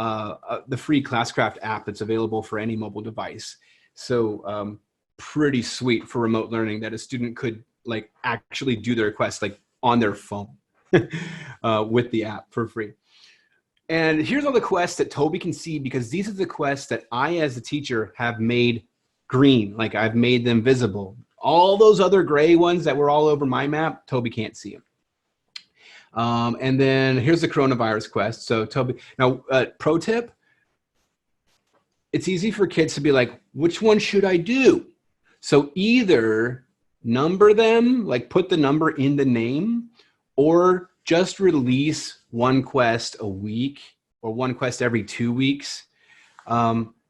the free Classcraft app that's available for any mobile device. So pretty sweet for remote learning that a student could like actually do their quest like on their phone with the app for free. And here's all the quests that Toby can see, because these are the quests that I, as a teacher, have made green. Like I've made them visible. All those other gray ones that were all over my map, Toby can't see them. And then here's the coronavirus quest. So Toby, now pro tip, it's easy for kids to be like, which one should I do? So either number them, like put the number in the name, or just release one quest a week or one quest every 2 weeks.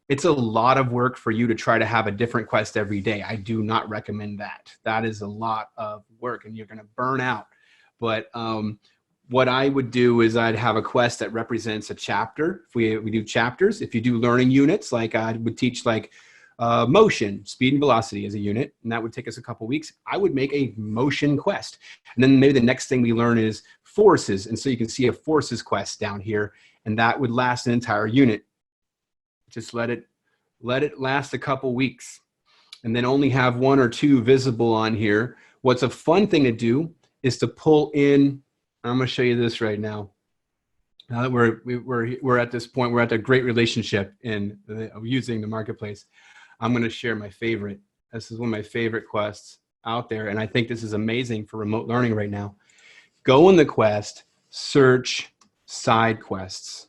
It's a lot of work for you to try to have a different quest every day. I do not recommend that. That is a lot of work and you're going to burn out. But what I would do is I'd have a quest that represents a chapter. If we do chapters, if you do learning units, like I would teach like motion, speed and velocity as a unit, and that would take us a couple weeks, I would make a motion quest. And then maybe the next thing we learn is forces. And so you can see a forces quest down here, and that would last an entire unit. Just let it last a couple weeks. and then only have 1 or 2 visible on here. What's a fun thing to do is to pull in, I'm going to show you this right now. Now that we're at this point, we're at a great relationship in using the marketplace. I'm going to share my favorite. This is one of my favorite quests out there, and I think this is amazing for remote learning right now. Go in the quest, search side quests.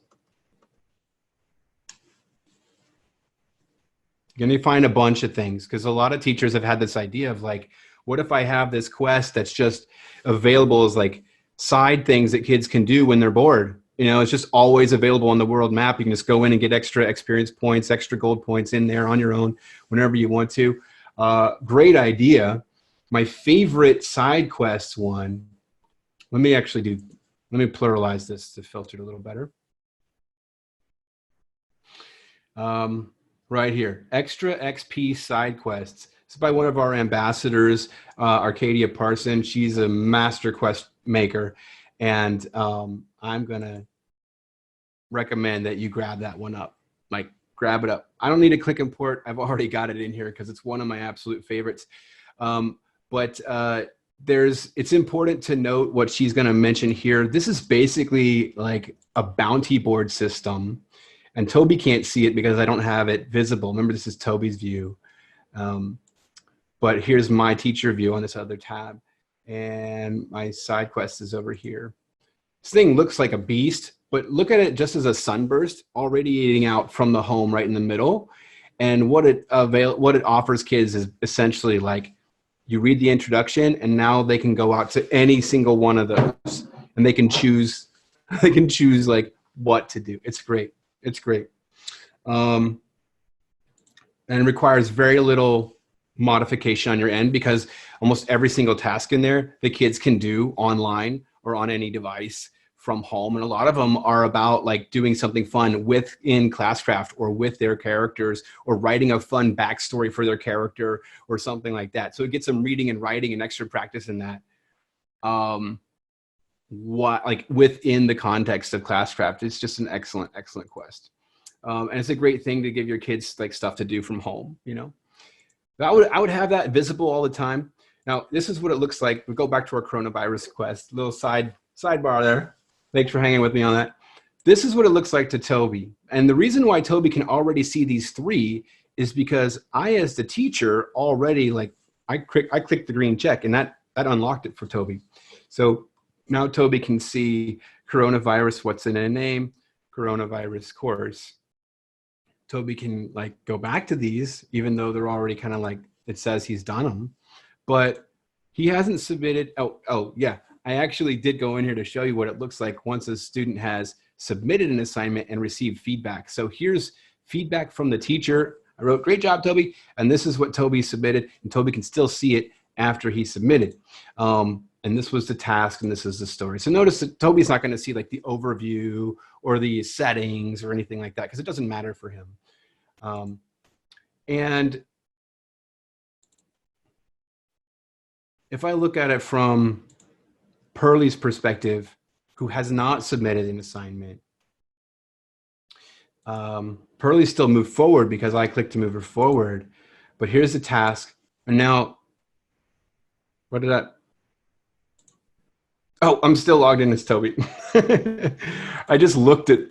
You're going to find a bunch of things, because a lot of teachers have had this idea of like, what if I have this quest that's just available as like side things that kids can do when they're bored? You know, it's just always available on the world map. You can just go in and get extra experience points, extra gold points in there on your own whenever you want to. Great idea. My favorite side quests one, let me pluralize this to filter it a little better. Right here, extra XP side quests. It's by one of our ambassadors, Arcadia Parson. She's a master quest maker, and I'm gonna recommend that you grab that one up. Like, grab it up. I don't need to click import. I've already got it in here because it's one of my absolute favorites. It's important to note what she's gonna mention here. This is basically like a bounty board system. And Toby can't see it because I don't have it visible. Remember, this is Toby's view. But here's my teacher view on this other tab. And my side quest is over here. This thing looks like a beast, but look at it just as a sunburst, all radiating out from the home right in the middle. And what it offers kids is essentially like, you read the introduction, and now they can go out to any single one of those, and they can choose like what to do. It's great. It's great. And it requires very little modification on your end, because almost every single task in there, the kids can do online or on any device from home. And a lot of them are about like doing something fun within Classcraft or with their characters, or writing a fun backstory for their character or something like that. So it gets them reading and writing and extra practice in that. Like within the context of Classcraft, it's just an excellent quest, and it's a great thing to give your kids like stuff to do from home. You know, I would have that visible all the time. Now this is what it looks like. We go back to our coronavirus quest, little sidebar there. Thanks for hanging with me on that. This is what it looks like to Toby, and the reason why Toby can already see these 3 is because I, as the teacher, already I clicked the green check, and that unlocked it for Toby. So now Toby can see coronavirus, what's in a name, coronavirus course. Toby can like go back to these, even though they're already kind of like, it says he's done them, but he hasn't submitted. Oh yeah. I actually did go in here to show you what it looks like once a student has submitted an assignment and received feedback. So here's feedback from the teacher. I wrote, "Great job, Toby." And this is what Toby submitted, and Toby can still see it after he submitted. And this was the task, and this is the story. So notice that Toby's not going to see like the overview or the settings or anything like that, because it doesn't matter for him. And if I look at it from Pearlie's perspective, who has not submitted an assignment, Pearlie still moved forward because I clicked to move her forward. But here's the task. And now, what did that? Oh, I'm still logged in as Toby. I just looked at,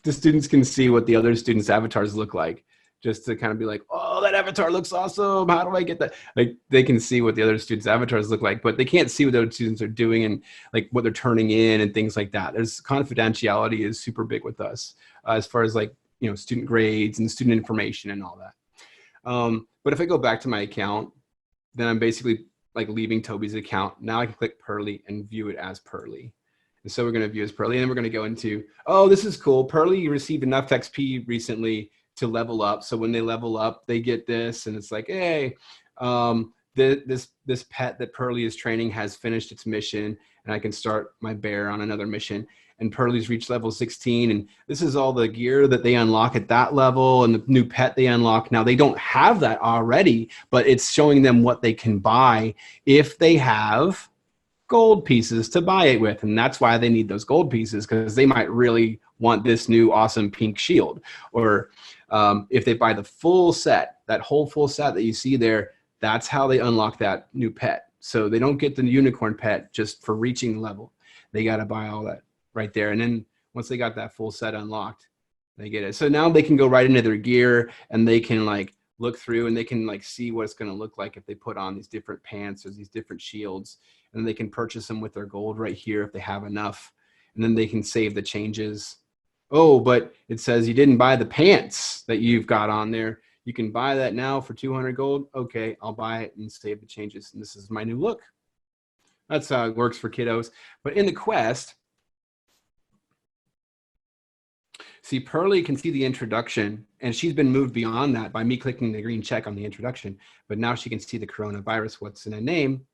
the students can see what the other students' avatars look like, just to kind of be like, oh, that avatar looks awesome. How do I get that? Like, they can see what the other students' avatars look like, but they can't see what the other students are doing and like what they're turning in and things like that. There's confidentiality is super big with us as far as like, you know, student grades and student information and all that. But if I go back to my account, then I'm basically like leaving Toby's account. Now I can click Pearlie and view it as Pearlie. And so we're going to view as Pearlie, and then we're going to go into, oh, this is cool. Pearlie received enough XP recently to level up. So when they level up, they get this, and it's like, hey, this pet that Pearlie is training has finished its mission, and I can start my bear on another mission. And Pearlie's reached level 16, and this is all the gear that they unlock at that level and the new pet they unlock. Now, they don't have that already, but it's showing them what they can buy if they have gold pieces to buy it with. And that's why they need those gold pieces, because they might really want this new awesome pink shield. Or if they buy the full set, that whole full set that you see there, that's how they unlock that new pet. So they don't get the unicorn pet just for reaching the level. They got to buy all that right there. And then once they got that full set unlocked, they get it. So now they can go right into their gear and they can like look through and they can like see what it's going to look like if they put on these different pants or these different shields, and they can purchase them with their gold right here if they have enough. And then they can save the changes. Oh, but it says you didn't buy the pants that you've got on there. You can buy that now for 200 gold. Okay, I'll buy it and save the changes. And this is my new look. That's how it works for kiddos. But in the quest, see, Pearly can see the introduction, and she's been moved beyond that by me clicking the green check on the introduction. But now she can see the coronavirus, what's in a name.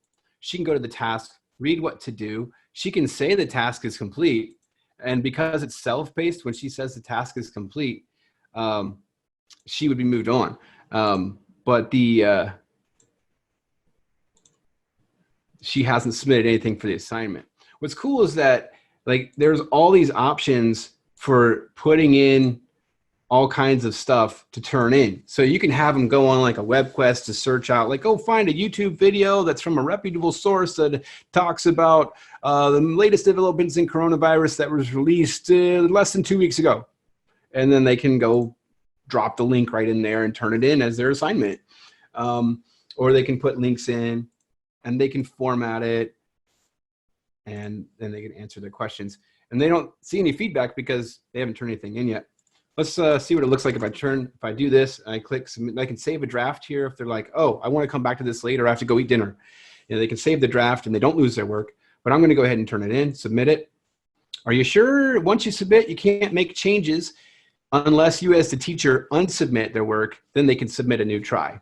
She can go to the task, read what to do. She can say the task is complete. And because it's self-paced, when she says the task is complete, she would be moved on. But she hasn't submitted anything for the assignment. What's cool is that like there's all these options for putting in all kinds of stuff to turn in. So you can have them go on like a web quest to search out, like, go find a YouTube video that's from a reputable source that talks about the latest developments in coronavirus that was released less than 2 weeks ago. And then they can go drop the link right in there and turn it in as their assignment. Or they can put links in and they can format it and then they can answer their questions. And they don't see any feedback because they haven't turned anything in yet. Let's see what it looks like if I do this, I click submit. I can save a draft here if they're like, oh, I want to come back to this later, I have to go eat dinner. You know, they can save the draft and they don't lose their work, but I'm going to go ahead and turn it in, submit it. Are you sure once you submit, you can't make changes unless you as the teacher unsubmit their work, then they can submit a new try.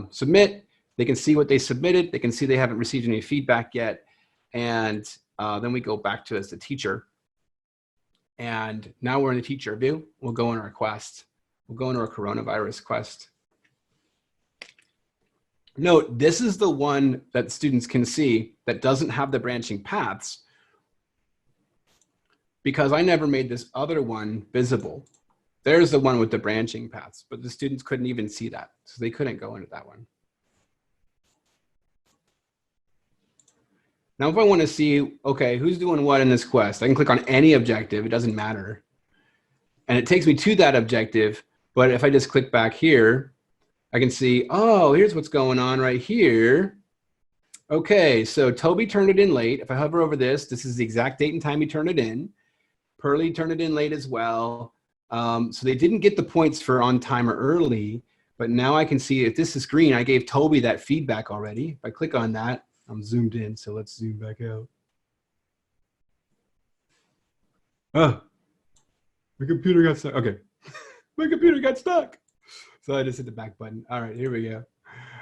Submit, they can see what they submitted. They can see they haven't received any feedback yet. And then we go back to as the teacher. And now we're in the teacher view. We'll go in our quest. We'll go into our coronavirus quest. Note, this is the one that students can see that doesn't have the branching paths because I never made this other one visible. There's the one with the branching paths, but the students couldn't even see that. So they couldn't go into that one. Now, if I want to see, okay, who's doing what in this quest, I can click on any objective. It doesn't matter. And it takes me to that objective. But if I just click back here, I can see, oh, here's what's going on right here. Okay, so Toby turned it in late. If I hover over this, this is the exact date and time he turned it in. Pearly turned it in late as well. So they didn't get the points for on time or early. But now I can see if this is green, I gave Toby that feedback already. If I click on that, I'm zoomed in, so let's zoom back out. Oh, my computer got stuck. Okay, my computer got stuck. So I just hit the back button. All right, here we go.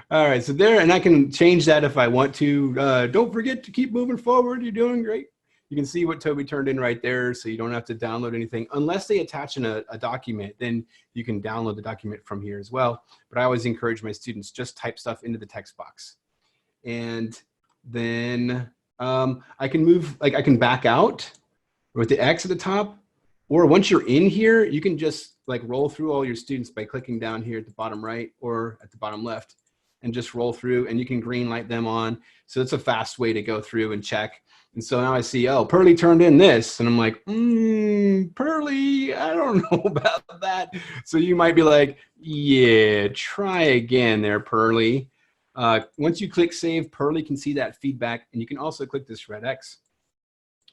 All right, so there, and I can change that if I want to. Don't forget to keep moving forward. You're doing great. You can see what Toby turned in right there, so you don't have to download anything. Unless they attach in a document, then you can download the document from here as well. But I always encourage my students, just type stuff into the text box. And then I can move, like I can back out with the X at the top, or once you're in here, you can just like roll through all your students by clicking down here at the bottom right or at the bottom left and just roll through, and you can green light them on. So it's a fast way to go through and check. And so now I see, oh, Pearly turned in this. And I'm like, Pearly, I don't know about that. So you might be like, yeah, try again there, Pearly. Once you click save, Pearly can see that feedback, and you can also click this red X.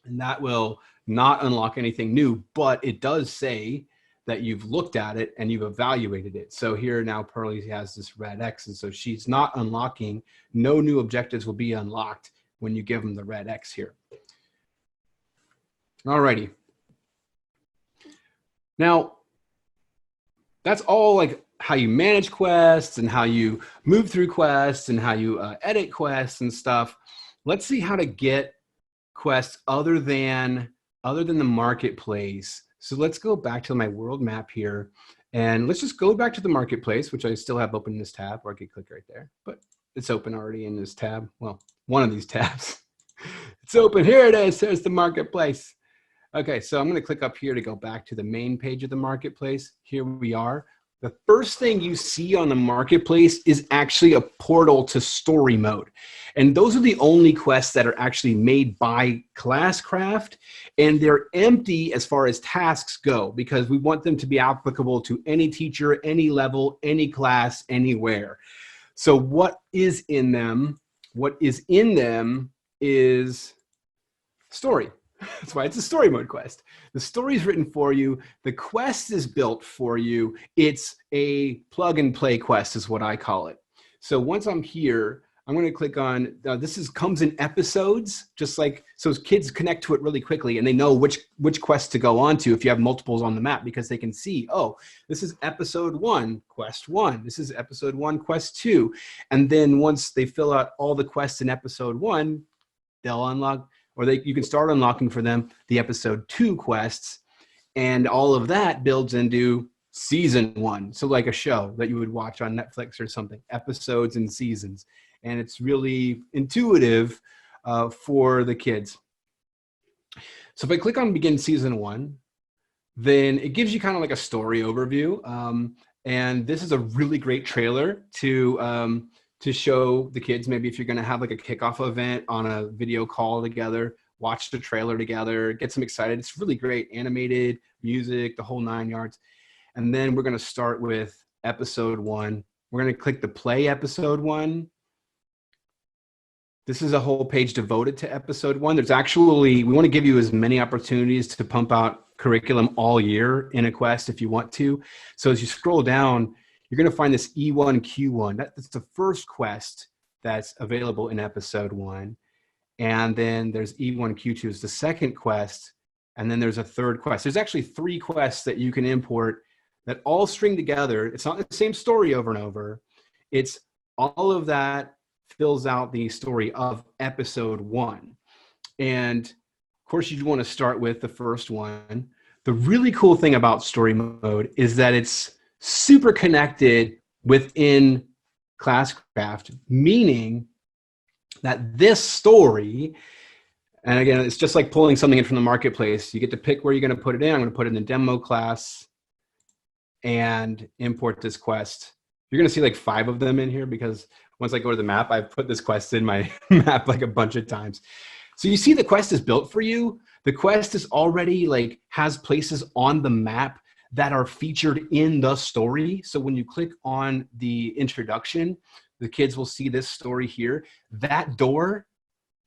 And that will not unlock anything new, but it does say that you've looked at it and you've evaluated it. So here now Pearly has this red X, and so she's not unlocking. No new objectives will be unlocked when you give them the red X here. Alrighty. Now, that's all like how you manage quests and how you move through quests and how you edit quests and stuff. Let's see how to get quests other than the marketplace. So let's go back to my world map here, and let's just go back to the marketplace, which I still have open in this tab, or I could click right there, but it's open already in this tab. Well, one of these tabs. It's open. Here it is. There's the marketplace. Okay, so I'm going to click up here to go back to the main page of the marketplace. Here we are. the first thing you see on the marketplace is actually a portal to story mode. And those are the only quests that are actually made by Classcraft, and they're empty as far as tasks go, because we want them to be applicable to any teacher, any level, any class, anywhere. So what is in them? What is in them is story. That's why it's a story mode quest. The story is written for you. The quest is built for you. It's a plug and play quest is what I call it. So once I'm here, I'm going to click on, comes in episodes, just like, so kids connect to it really quickly and they know which quest to go on to if you have multiples on the map, because they can see, oh, this is episode 1, quest 1. This is episode 1, quest 2. And then once they fill out all the quests in episode 1, they'll unlock, or you can start unlocking for them the episode 2 quests, and all of that builds into season 1. So like a show that you would watch on Netflix or something, episodes and seasons. And it's really intuitive for the kids. So if I click on begin season 1, then it gives you kind of like a story overview. And this is a really great trailer to show the kids, maybe if you're going to have like a kickoff event on a video call together, watch the trailer together, get them excited. It's really great, animated, music, the whole 9 yards. And then we're going to start with episode 1. We're going to click the play episode 1. This is a whole page devoted to episode 1. There's actually, we want to give you as many opportunities to pump out curriculum all year in a quest if you want to. So as you scroll down, you're going to find this E1Q1. That's the first quest that's available in episode 1. And then there's E1Q2 is the second quest. And then there's a third quest. There's actually 3 quests that you can import that all string together. It's not the same story over and over. It's all of that fills out the story of episode 1. And of course, you want to start with the first one. The really cool thing about story mode is that it's super connected within Classcraft, meaning that this story, and again, it's just like pulling something in from the marketplace. You get to pick where you're going to put it in. I'm going to put it in the demo class and import this quest. You're going to see like 5 of them in here, because once I go to the map, I've put this quest in my map like a bunch of times. So you see the quest is built for you. The quest is already like has places on the map that are featured in the story. So when you click on the introduction, the kids will see this story here. That door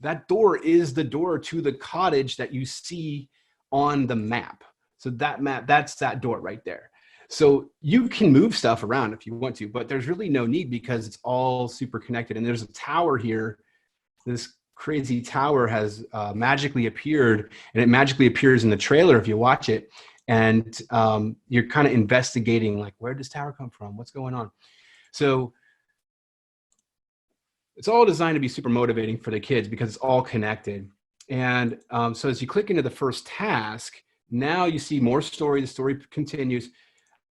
is the door to the cottage that you see on the map. So that map, that's that door right there. So you can move stuff around if you want to, but there's really no need because it's all super connected. And there's a tower here. This crazy tower has magically appeared, and it magically appears in the trailer if you watch it. And you're kind of investigating, like, where does tower come from? What's going on? So it's all designed to be super motivating for the kids because it's all connected. And so as you click into the first task, now you see more story. The story continues.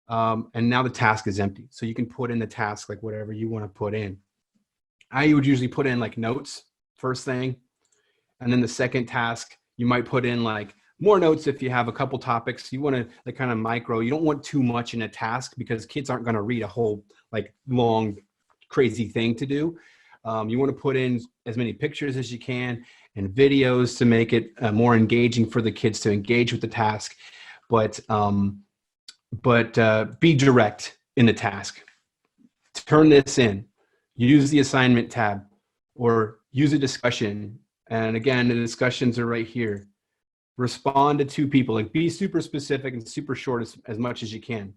And now the task is empty. So you can put in the task, like whatever you want to put in. I would usually put in like notes first thing. And then the second task, you might put in like more notes if you have a couple topics. You want to like kind of micro. You don't want too much in a task because kids aren't going to read a whole like long, crazy thing to do. You want to put in as many pictures as you can and videos to make it more engaging for the kids to engage with the task. But be direct in the task. Turn this in. Use the assignment tab or use a discussion. And again, the discussions are right here. Respond to 2 people. Like be super specific and super short as much as you can.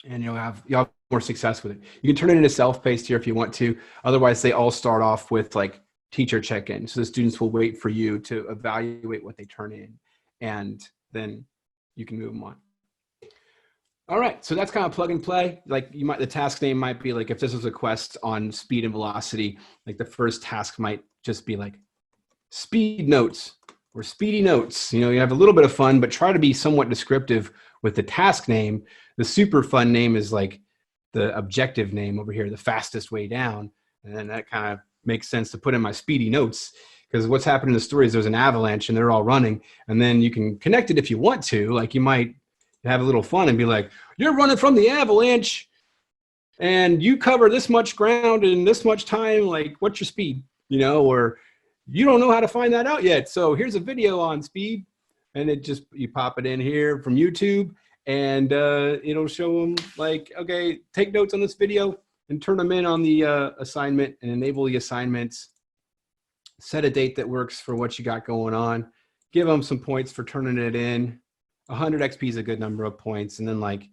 And you'll have more success with it. You can turn it into self-paced here if you want to. Otherwise, they all start off with like teacher check-in. So the students will wait for you to evaluate what they turn in. And then you can move them on. All right, so that's kind of plug and play. Like the task name might be like, if this was a quest on speed and velocity, like the first task might just be like speed notes or speedy notes. You know, you have a little bit of fun, but try to be somewhat descriptive with the task name. The super fun name is like the objective name over here, the fastest way down. And then that kind of makes sense to put in my speedy notes, because what's happening in the story is there's an avalanche and they're all running, and then you can connect it if you want to. Like you might have a little fun and be like, you're running from the avalanche and you cover this much ground in this much time. Like, what's your speed? You know, or you don't know how to find that out yet. So here's a video on speed. And it just, you pop it in here from YouTube and it'll show them like, okay, take notes on this video and turn them in on the assignment and enable the assignments. Set a date that works for what you got going on. Give them some points for turning it in. 100 XP is a good number of points. And then like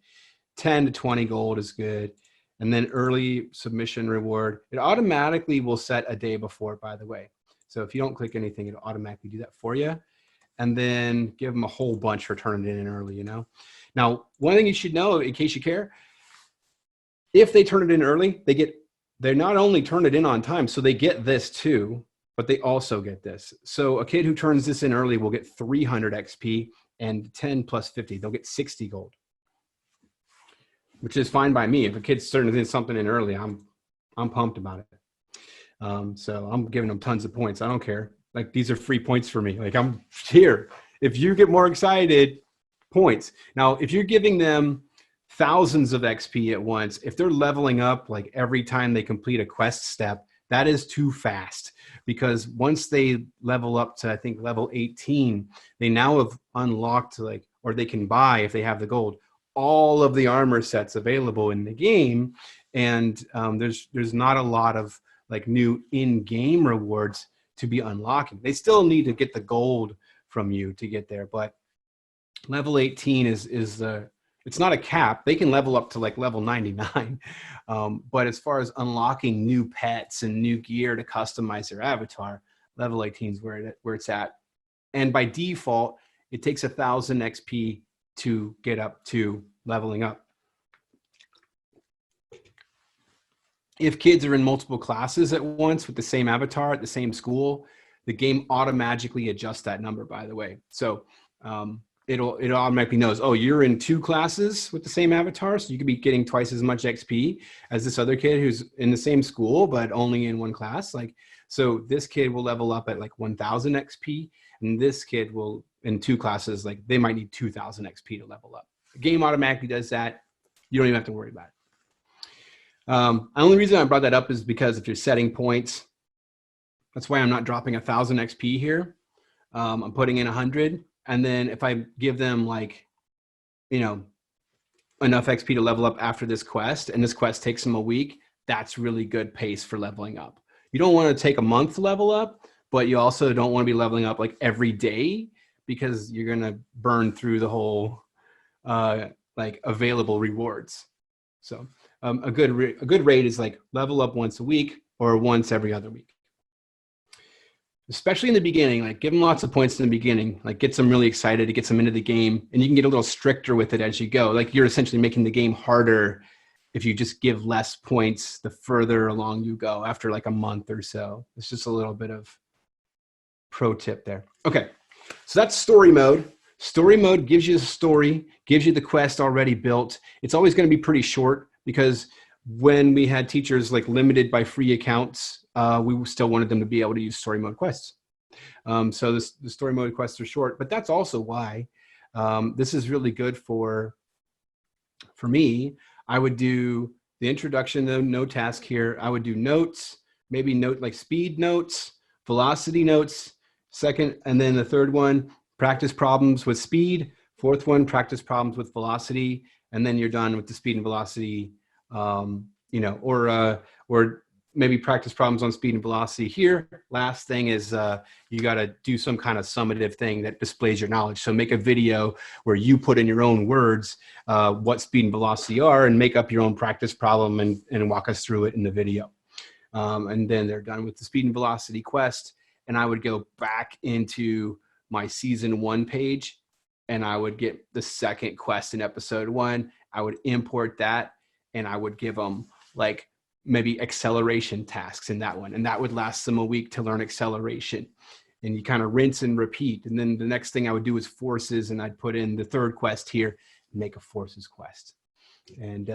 10 to 20 gold is good. And then early submission reward. It automatically will set a day before, by the way. So if you don't click anything, it'll automatically do that for you. And then give them a whole bunch for turning it in early, you know? Now, one thing you should know, in case you care, if they turn it in early, they not only turn it in on time, so they get this too, but they also get this. So a kid who turns this in early will get 300 XP and 10 plus 50, they'll get 60 gold, which is fine by me. If a kid's turning in something in early, I'm pumped about it. So I'm giving them tons of points. I don't care. Like, these are free points for me. Like, I'm here. If you get more excited, points. Now, if you're giving them thousands of XP at once, if they're leveling up like every time they complete a quest step, that is too fast, because once they level up to, I think, level 18, they now have unlocked, like, or they can buy, if they have the gold, all of the armor sets available in the game. And there's not a lot of like new in-game rewards to be unlocking. They still need to get the gold from you to get there, but level 18 is it's not a cap. They can level up to like level 99. But as far as unlocking new pets and new gear to customize their avatar, level 18 is where it's at. And by default, it takes 1,000 XP to get up to leveling up. If kids are in multiple classes at once with the same avatar at the same school, the game automatically adjusts that number, by the way. So it automatically knows, oh, you're in 2 classes with the same avatar, so you could be getting twice as much XP as this other kid who's in the same school but only in 1 class. Like, so this kid will level up at like 1,000 XP, and this kid will, in 2 classes, like they might need 2,000 XP to level up. The game automatically does that. You don't even have to worry about it. The only reason I brought that up is because if you're setting points, that's why I'm not dropping 1,000 XP here. I'm putting in 100. And then if I give them like, you know, enough XP to level up after this quest, and this quest takes them a week, that's really good pace for leveling up. You don't want to take a month to level up, but you also don't want to be leveling up like every day, because you're going to burn through the whole like available rewards. So a good rate is like level up once a week or once every other week. Especially in the beginning, like give them lots of points in the beginning, like get them really excited to get them into the game, and you can get a little stricter with it as you go. Like you're essentially making the game harder if you just give less points the further along you go after like a month or so. It's just a little bit of pro tip there. Okay, so that's story mode. Story mode gives you a story, gives you the quest already built. It's always going to be pretty short, because when we had teachers like limited by free accounts, we still wanted them to be able to use story mode quests. So the story mode quests are short, but that's also why this is really good for me. I would do the introduction, no task here. I would do notes, maybe like speed notes, velocity notes, second, and then the third one, practice problems with speed. Fourth one, practice problems with velocity, and then you're done with the speed and velocity. You know, or maybe practice problems on speed and velocity here. Last thing is you got to do some kind of summative thing that displays your knowledge. So make a video where you put in your own words what speed and velocity are, and make up your own practice problem and walk us through it in the video. And then they're done with the speed and velocity quest. And I would go back into my season 1 page, and I would get the second quest in episode 1. I would import that, and I would give them like maybe acceleration tasks in that one. And that would last them a week to learn acceleration. And you kind of rinse and repeat. And then the next thing I would do is forces, and I'd put in the third quest here and make a forces quest. And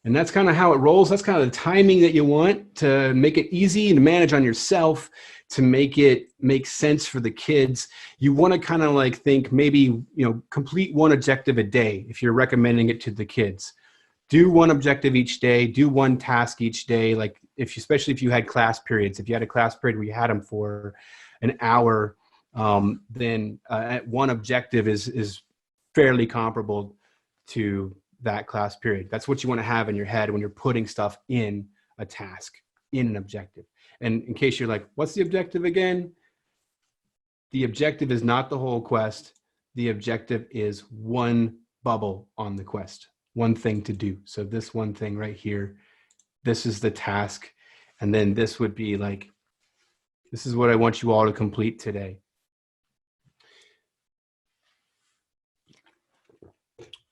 And that's kind of how it rolls. That's kind of the timing that you want to make it easy to manage on yourself, to make it make sense for the kids. You want to kind of like think maybe, complete one objective a day if you're recommending it to the kids. Do one objective each day, do one task each day. Like especially if you had class periods, if you had a class period where you had them for an hour, then one objective is fairly comparable to that class period. That's what you want to have in your head when you're putting stuff in a task, in an objective. And in case you're like, what's the objective again? The objective is not the whole quest. The objective is one bubble on the quest, one thing to do. So this one thing right here, this is the task. And then this would be like, this is what I want you all to complete today.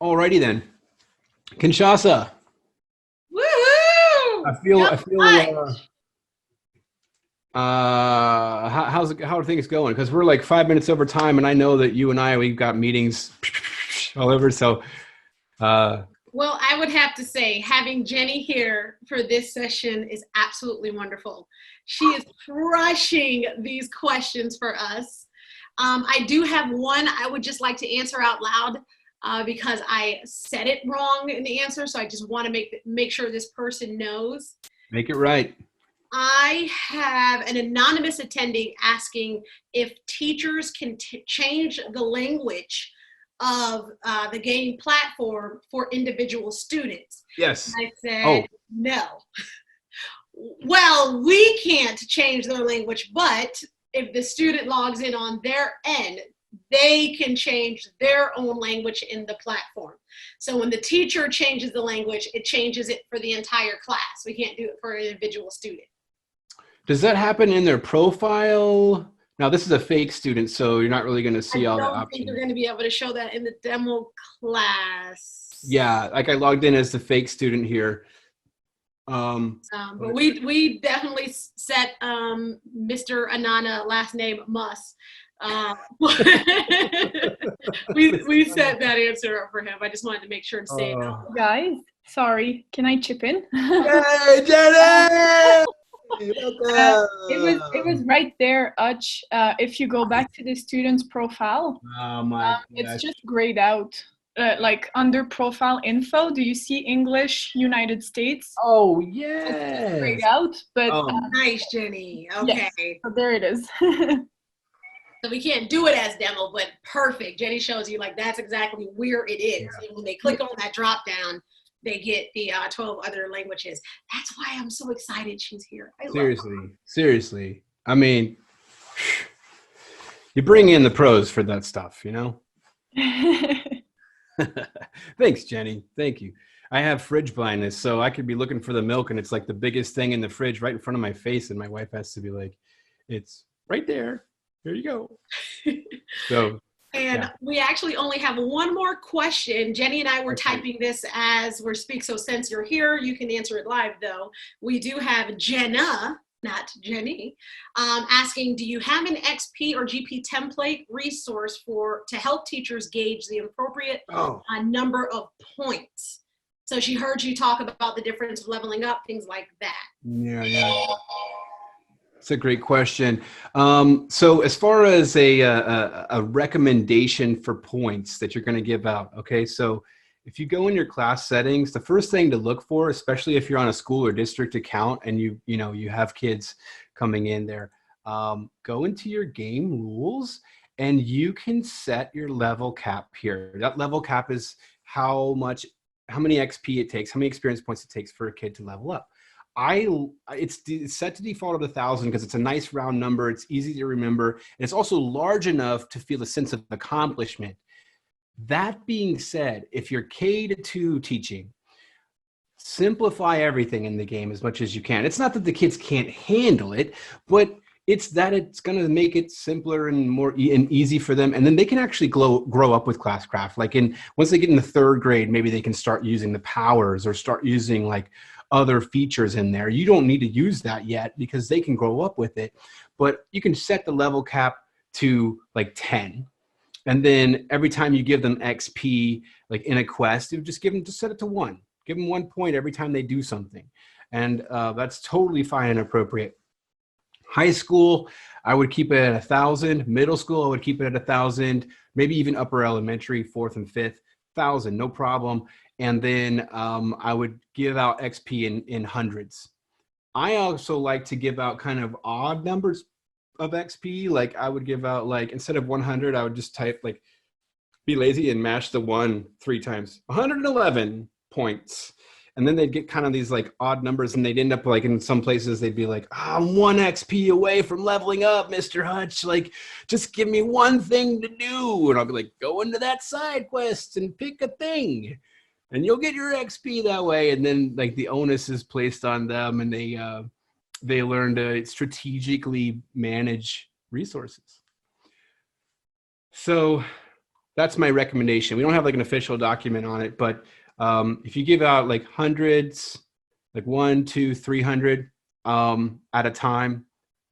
Alrighty then. Kinshasa. Woohoo! How are things going? Because we're like 5 minutes over time, and I know that you and we've got meetings all over. So, well, I would have to say having Jenny here for this session is absolutely wonderful. She is crushing these questions for us. I do have one I would just like to answer out loud. Because I said it wrong in the answer, so I just want to make sure this person knows. Make it right. I have an anonymous attendee asking if teachers can change the language of the game platform for individual students. Yes. And I said, no. Well, we can't change their language, but if the student logs in on their end, they can change their own language in the platform. So when the teacher changes the language, it changes it for the entire class. We can't do it for an individual student. Does that happen in their profile? Now, this is a fake student, so you're not really going to see all the options. I don't think you're going to be able to show that in the demo class. Yeah, like I logged in as the fake student here. But we definitely set Mr. Anana, last name Mus. We set that answer up for him. I just wanted to make sure to say it. Guys, sorry, can I chip in? Hey, Jenny! It was right there, Uch. If you go back to the student's profile, it's just grayed out. Like under profile info, do you see English United States? Oh, yeah. It's grayed out, but nice, Jenny. Okay, yes, so there it is. So we can't do it as demo, but perfect. Jenny shows you like that's exactly where it is. Yeah. And when they click on that drop down, they get the 12 other languages. That's why I'm so excited she's here. Seriously. I mean, you bring in the pros for that stuff, Thanks, Jenny. Thank you. I have fridge blindness, so I could be looking for the milk, and it's like the biggest thing in the fridge right in front of my face, and my wife has to be like, it's right there. Here you go. So, and we actually only have one more question. Jenny and I were typing this as we're speaking. So since you're here, you can answer it live though. We do have Jenna, not Jenny, asking, do you have an XP or GP template resource to help teachers gauge the appropriate number of points? So she heard you talk about the difference of leveling up, things like that. Yeah. That's a great question. So as far as a recommendation for points that you're going to give out, okay, so if you go in your class settings, the first thing to look for, especially if you're on a school or district account and you have kids coming in there, go into your game rules and you can set your level cap here. That level cap is how many XP it takes, how many experience points it takes for a kid to level up. It's set to default of 1,000 because it's a nice round number. It's easy to remember. And it's also large enough to feel a sense of accomplishment. That being said, if you're K-2 teaching, simplify everything in the game as much as you can. It's not that the kids can't handle it, but it's that it's going to make it simpler and more easy for them. And then they can actually grow up with Classcraft. Like once they get in the 3rd grade, maybe they can start using the powers or start using like other features in there. You don't need to use that yet because they can grow up with it, but you can set the level cap to like 10. And then every time you give them XP, like in a quest, you just set it to 1. Give them 1 point every time they do something. And that's totally fine and appropriate. High school, I would keep it at 1,000. Middle school, I would keep it at 1,000. Maybe even upper elementary, 4th and 5th, 1,000, no problem. And then I would give out XP in hundreds. I also like to give out kind of odd numbers of XP. Like I would give out, like, instead of 100, I would just type, like, be lazy and mash the 1 3 times, 111 points. And then they'd get kind of these like odd numbers, and they'd end up, like, in some places they'd be like, I'm 1 XP away from leveling up, Mr. Hutch. Like, just give me one thing to do. And I'll be like, go into that side quest and pick a thing, and you'll get your XP that way. And then, like, the onus is placed on them, and they learn to strategically manage resources. So that's my recommendation. We don't have like an official document on it, but if you give out like hundreds, like 1, 2, 300 at a time,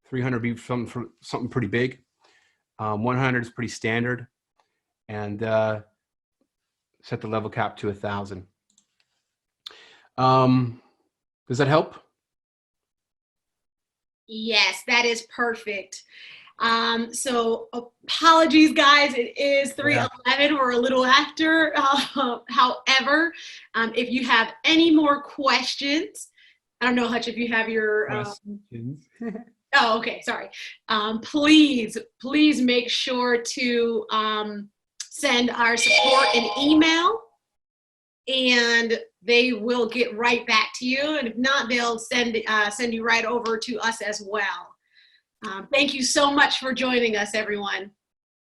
300 be something pretty big. 100 is pretty standard, and set the level cap to 1,000. Does that help? Yes, that is perfect. So apologies, guys. It is 3:11. We're a little after. However, if you have any more questions, I don't know, Hutch, if you have your questions. Oh, okay, sorry. Please make sure to send our support an email, and they will get right back to you. And if not, they'll send you right over to us as well. Thank you so much for joining us, everyone.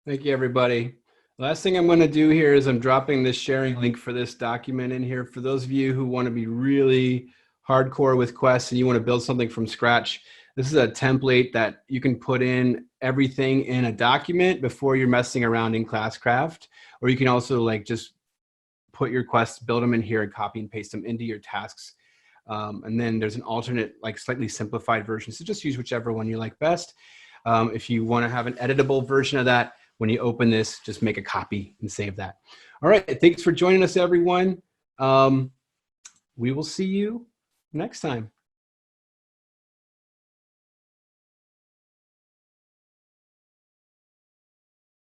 Thank you, everybody. Last thing I'm going to do here is I'm dropping this sharing link for this document in here. For those of you who want to be really hardcore with quests and you want to build something from scratch, this is a template that you can put in everything in a document before you're messing around in Classcraft. Or you can also, like, just put your quests, build them in here, and copy and paste them into your tasks. And then there's an alternate, like, slightly simplified version. So just use whichever one you like best. If you want to have an editable version of that, when you open this, just make a copy and save that. All right. Thanks for joining us, everyone. We will see you next time.